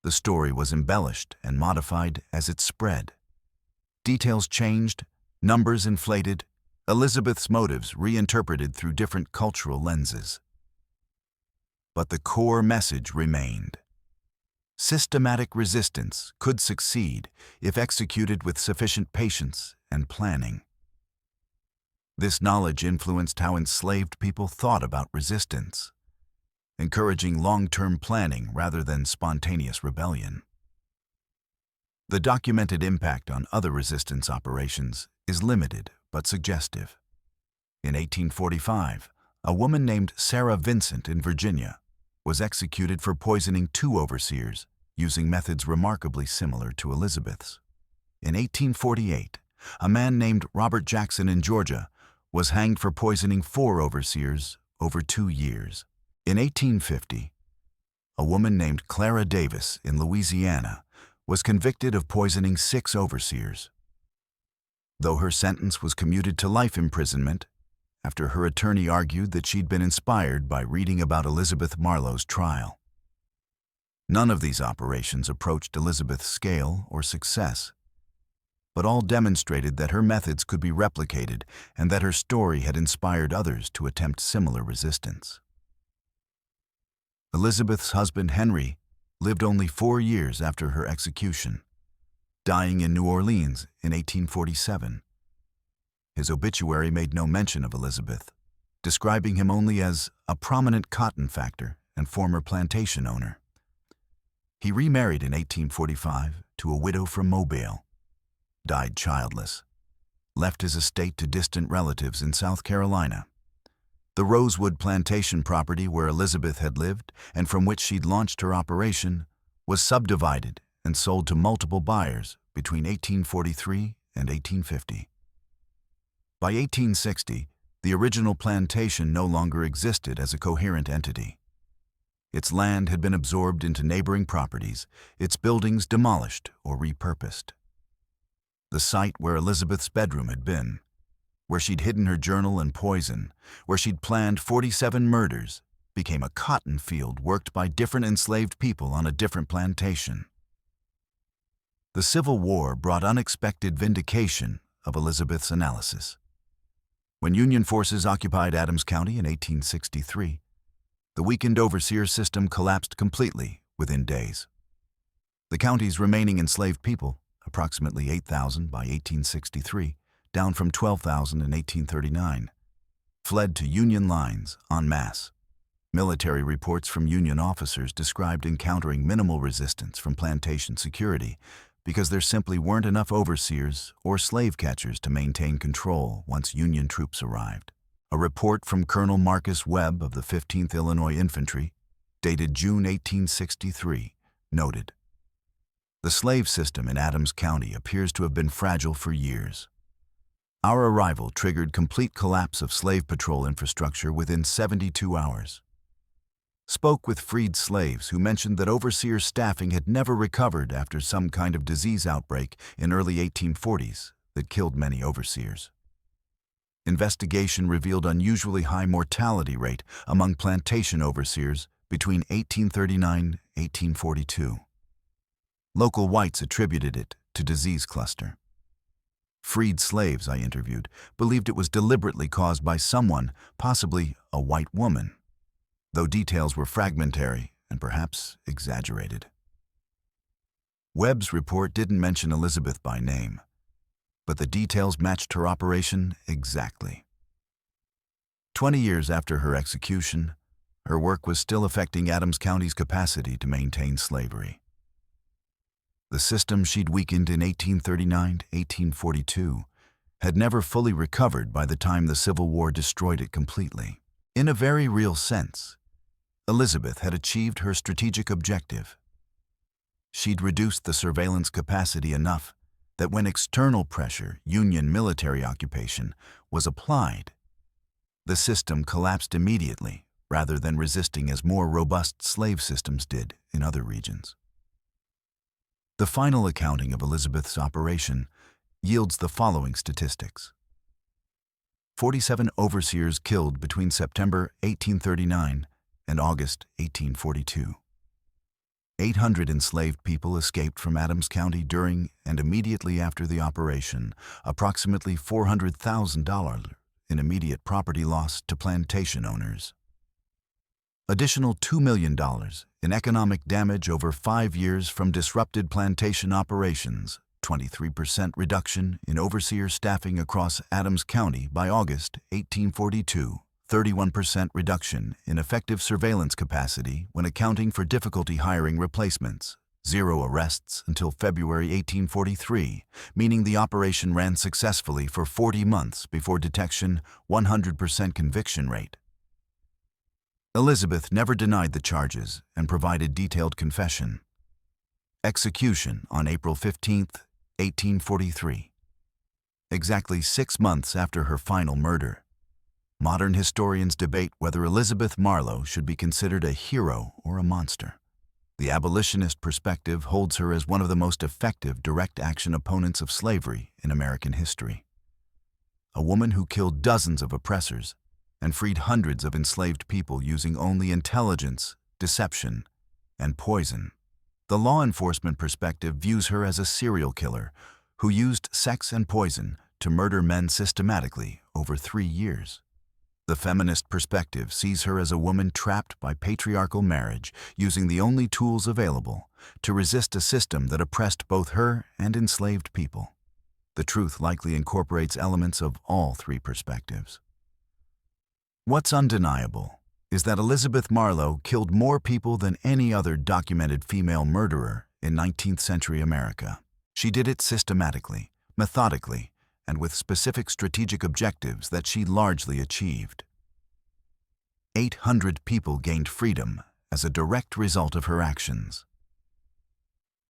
The story was embellished and modified as it spread. Details changed, numbers inflated, Elizabeth's motives reinterpreted through different cultural lenses. But the core message remained. Systematic resistance could succeed if executed with sufficient patience and planning. This knowledge influenced how enslaved people thought about resistance, encouraging long-term planning rather than spontaneous rebellion. The documented impact on other resistance operations is limited but suggestive. In 1845, a woman named Sarah Vincent in Virginia was executed for poisoning 2 overseers using methods remarkably similar to Elizabeth's. In 1848, a man named Robert Jackson in Georgia was hanged for poisoning 4 overseers over 2 years. In 1850, a woman named Clara Davis in Louisiana was convicted of poisoning 6 overseers. Though her sentence was commuted to life imprisonment, after her attorney argued that she'd been inspired by reading about Elizabeth Marlowe's trial. None of these operations approached Elizabeth's scale or success. but all demonstrated that her methods could be replicated and that her story had inspired others to attempt similar resistance. Elizabeth's husband, Henry, lived only 4 years after her execution, dying in New Orleans in 1847. His obituary made no mention of Elizabeth, describing him only as a prominent cotton factor and former plantation owner. He remarried in 1845 to a widow from Mobile, died childless, left his estate to distant relatives in South Carolina. The Rosewood plantation property where Elizabeth had lived and from which she'd launched her operation was subdivided and sold to multiple buyers between 1843 and 1850. By 1860, the original plantation no longer existed as a coherent entity. Its land had been absorbed into neighboring properties, its buildings demolished or repurposed. The site where Elizabeth's bedroom had been, where she'd hidden her journal and poison, where she'd planned 47 murders, became a cotton field worked by different enslaved people on a different plantation. The Civil War brought unexpected vindication of Elizabeth's analysis. When Union forces occupied Adams County in 1863, the weakened overseer system collapsed completely within days. The county's remaining enslaved people, approximately 8,000 by 1863, down from 12,000 in 1839, fled to Union lines en masse. Military reports from Union officers described encountering minimal resistance from plantation security because there simply weren't enough overseers or slave catchers to maintain control once Union troops arrived. A report from Colonel Marcus Webb of the 15th Illinois Infantry, dated June 1863, noted, "The slave system in Adams County appears to have been fragile for years. Our arrival triggered complete collapse of slave patrol infrastructure within 72 hours. Spoke with freed slaves who mentioned that overseer staffing had never recovered after some kind of disease outbreak in early 1840s that killed many overseers. Investigation revealed unusually high mortality rate among plantation overseers between 1839 and 1842. Local whites attributed it to disease cluster. Freed slaves I interviewed believed it was deliberately caused by someone, possibly a white woman, though details were fragmentary and perhaps exaggerated." Webb's report didn't mention Elizabeth by name, but the details matched her operation exactly. 20 years after her execution, her work was still affecting Adams County's capacity to maintain slavery. The system she'd weakened in 1839 to 1842 had never fully recovered by the time the Civil War destroyed it completely. In a very real sense, Elizabeth had achieved her strategic objective. She'd reduced the surveillance capacity enough that when external pressure, Union military occupation, was applied, the system collapsed immediately rather than resisting as more robust slave systems did in other regions. The final accounting of Elizabeth's operation yields the following statistics. 47 overseers killed between September 1839 and August 1842. 800 enslaved people escaped from Adams County during and immediately after the operation, approximately $400,000 in immediate property loss to plantation owners. Additional $2 million in economic damage over 5 years from disrupted plantation operations, 23% reduction in overseer staffing across Adams County by August 1842, 31% reduction in effective surveillance capacity when accounting for difficulty hiring replacements, 0 arrests until February 1843, meaning the operation ran successfully for 40 months before detection, 100% conviction rate. Elizabeth never denied the charges and provided detailed confession. Execution on April 15, 1843. Exactly 6 months after her final murder. Modern historians debate whether Elizabeth Marlowe should be considered a hero or a monster. The abolitionist perspective holds her as one of the most effective direct action opponents of slavery in American history. A woman who killed dozens of oppressors and freed hundreds of enslaved people using only intelligence, deception, and poison. The law enforcement perspective views her as a serial killer who used sex and poison to murder men systematically over 3 years. The feminist perspective sees her as a woman trapped by patriarchal marriage, using the only tools available to resist a system that oppressed both her and enslaved people. The truth likely incorporates elements of all three perspectives. What's undeniable is that Elizabeth Marlowe killed more people than any other documented female murderer in 19th century America. She did it systematically, methodically, and with specific strategic objectives that she largely achieved. 800 people gained freedom as a direct result of her actions.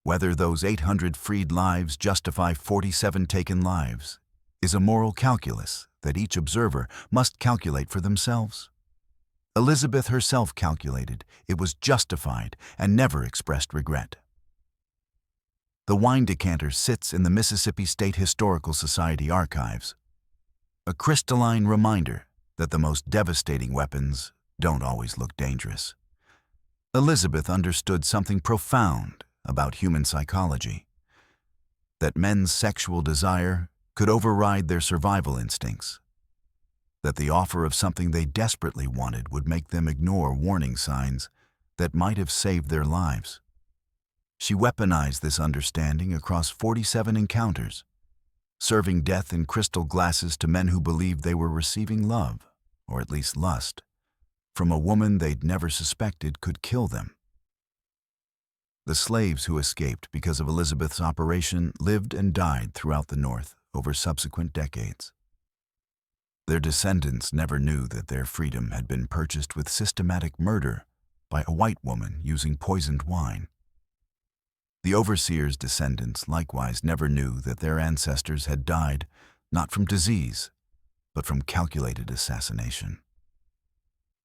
Whether those 800 freed lives justify 47 taken lives is a moral calculus that each observer must calculate for themselves. Elizabeth herself calculated it was justified and never expressed regret. The wine decanter sits in the Mississippi State Historical Society archives, a crystalline reminder that the most devastating weapons don't always look dangerous. Elizabeth understood something profound about human psychology, that men's sexual desire could override their survival instincts, that the offer of something they desperately wanted would make them ignore warning signs that might have saved their lives. She weaponized this understanding across 47 encounters, serving death in crystal glasses to men who believed they were receiving love, or at least lust, from a woman they'd never suspected could kill them. The slaves who escaped because of Elizabeth's operation lived and died throughout the North over subsequent decades. Their descendants never knew that their freedom had been purchased with systematic murder by a white woman using poisoned wine. The overseer's descendants likewise never knew that their ancestors had died not from disease, but from calculated assassination.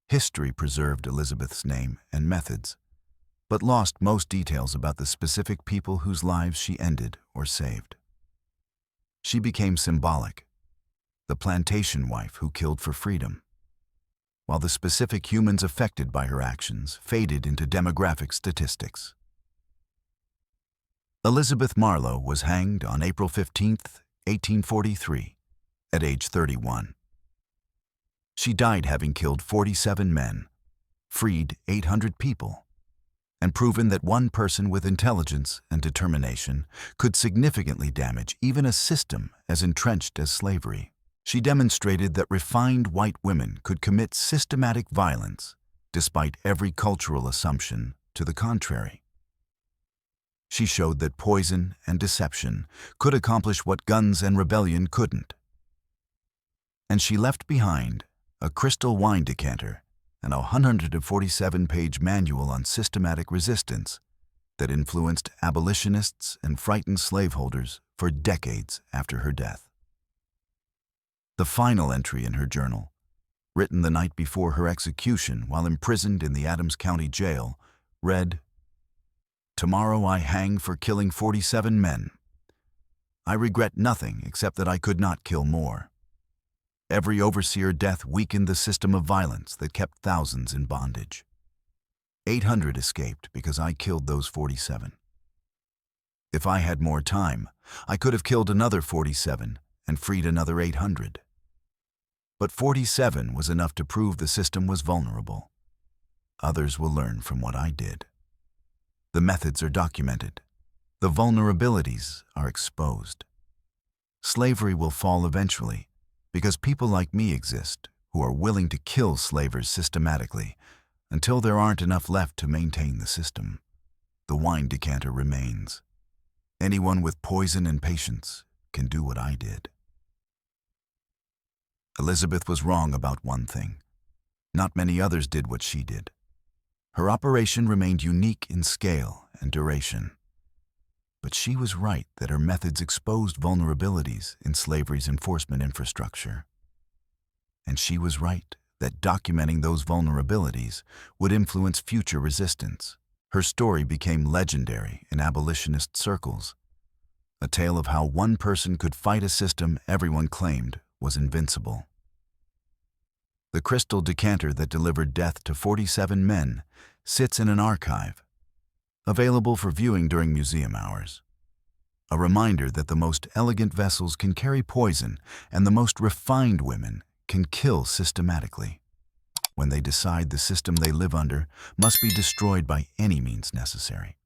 History preserved Elizabeth's name and methods, but lost most details about the specific people whose lives she ended or saved. She became symbolic, the plantation wife who killed for freedom, while the specific humans affected by her actions faded into demographic statistics. Elizabeth Marlowe was hanged on April 15, 1843, at age 31. She died having killed 47 men, freed 800 people, and proven that one person with intelligence and determination could significantly damage even a system as entrenched as slavery. She demonstrated that refined white women could commit systematic violence despite every cultural assumption to the contrary. She showed that poison and deception could accomplish what guns and rebellion couldn't. And she left behind a crystal wine decanter and a 147-page manual on systematic resistance that influenced abolitionists and frightened slaveholders for decades after her death. The final entry in her journal, written the night before her execution while imprisoned in the Adams County Jail, read, "Tomorrow I hang for killing 47 men. I regret nothing except that I could not kill more. Every overseer death weakened the system of violence that kept thousands in bondage. 800 escaped because I killed those 47. If I had more time, I could have killed another 47 and freed another 800. But 47 was enough to prove the system was vulnerable. Others will learn from what I did. The methods are documented. The vulnerabilities are exposed. Slavery will fall eventually because people like me exist who are willing to kill slavers systematically until there aren't enough left to maintain the system. The wine decanter remains. Anyone with poison and patience can do what I did." Elizabeth was wrong about one thing. Not many others did what she did. Her operation remained unique in scale and duration. But she was right that her methods exposed vulnerabilities in slavery's enforcement infrastructure. And she was right that documenting those vulnerabilities would influence future resistance. Her story became legendary in abolitionist circles, a tale of how one person could fight a system everyone claimed was invincible. The crystal decanter that delivered death to 47 men sits in an archive, available for viewing during museum hours. a reminder that the most elegant vessels can carry poison and the most refined women can kill systematically. When they decide the system they live under must be destroyed by any means necessary.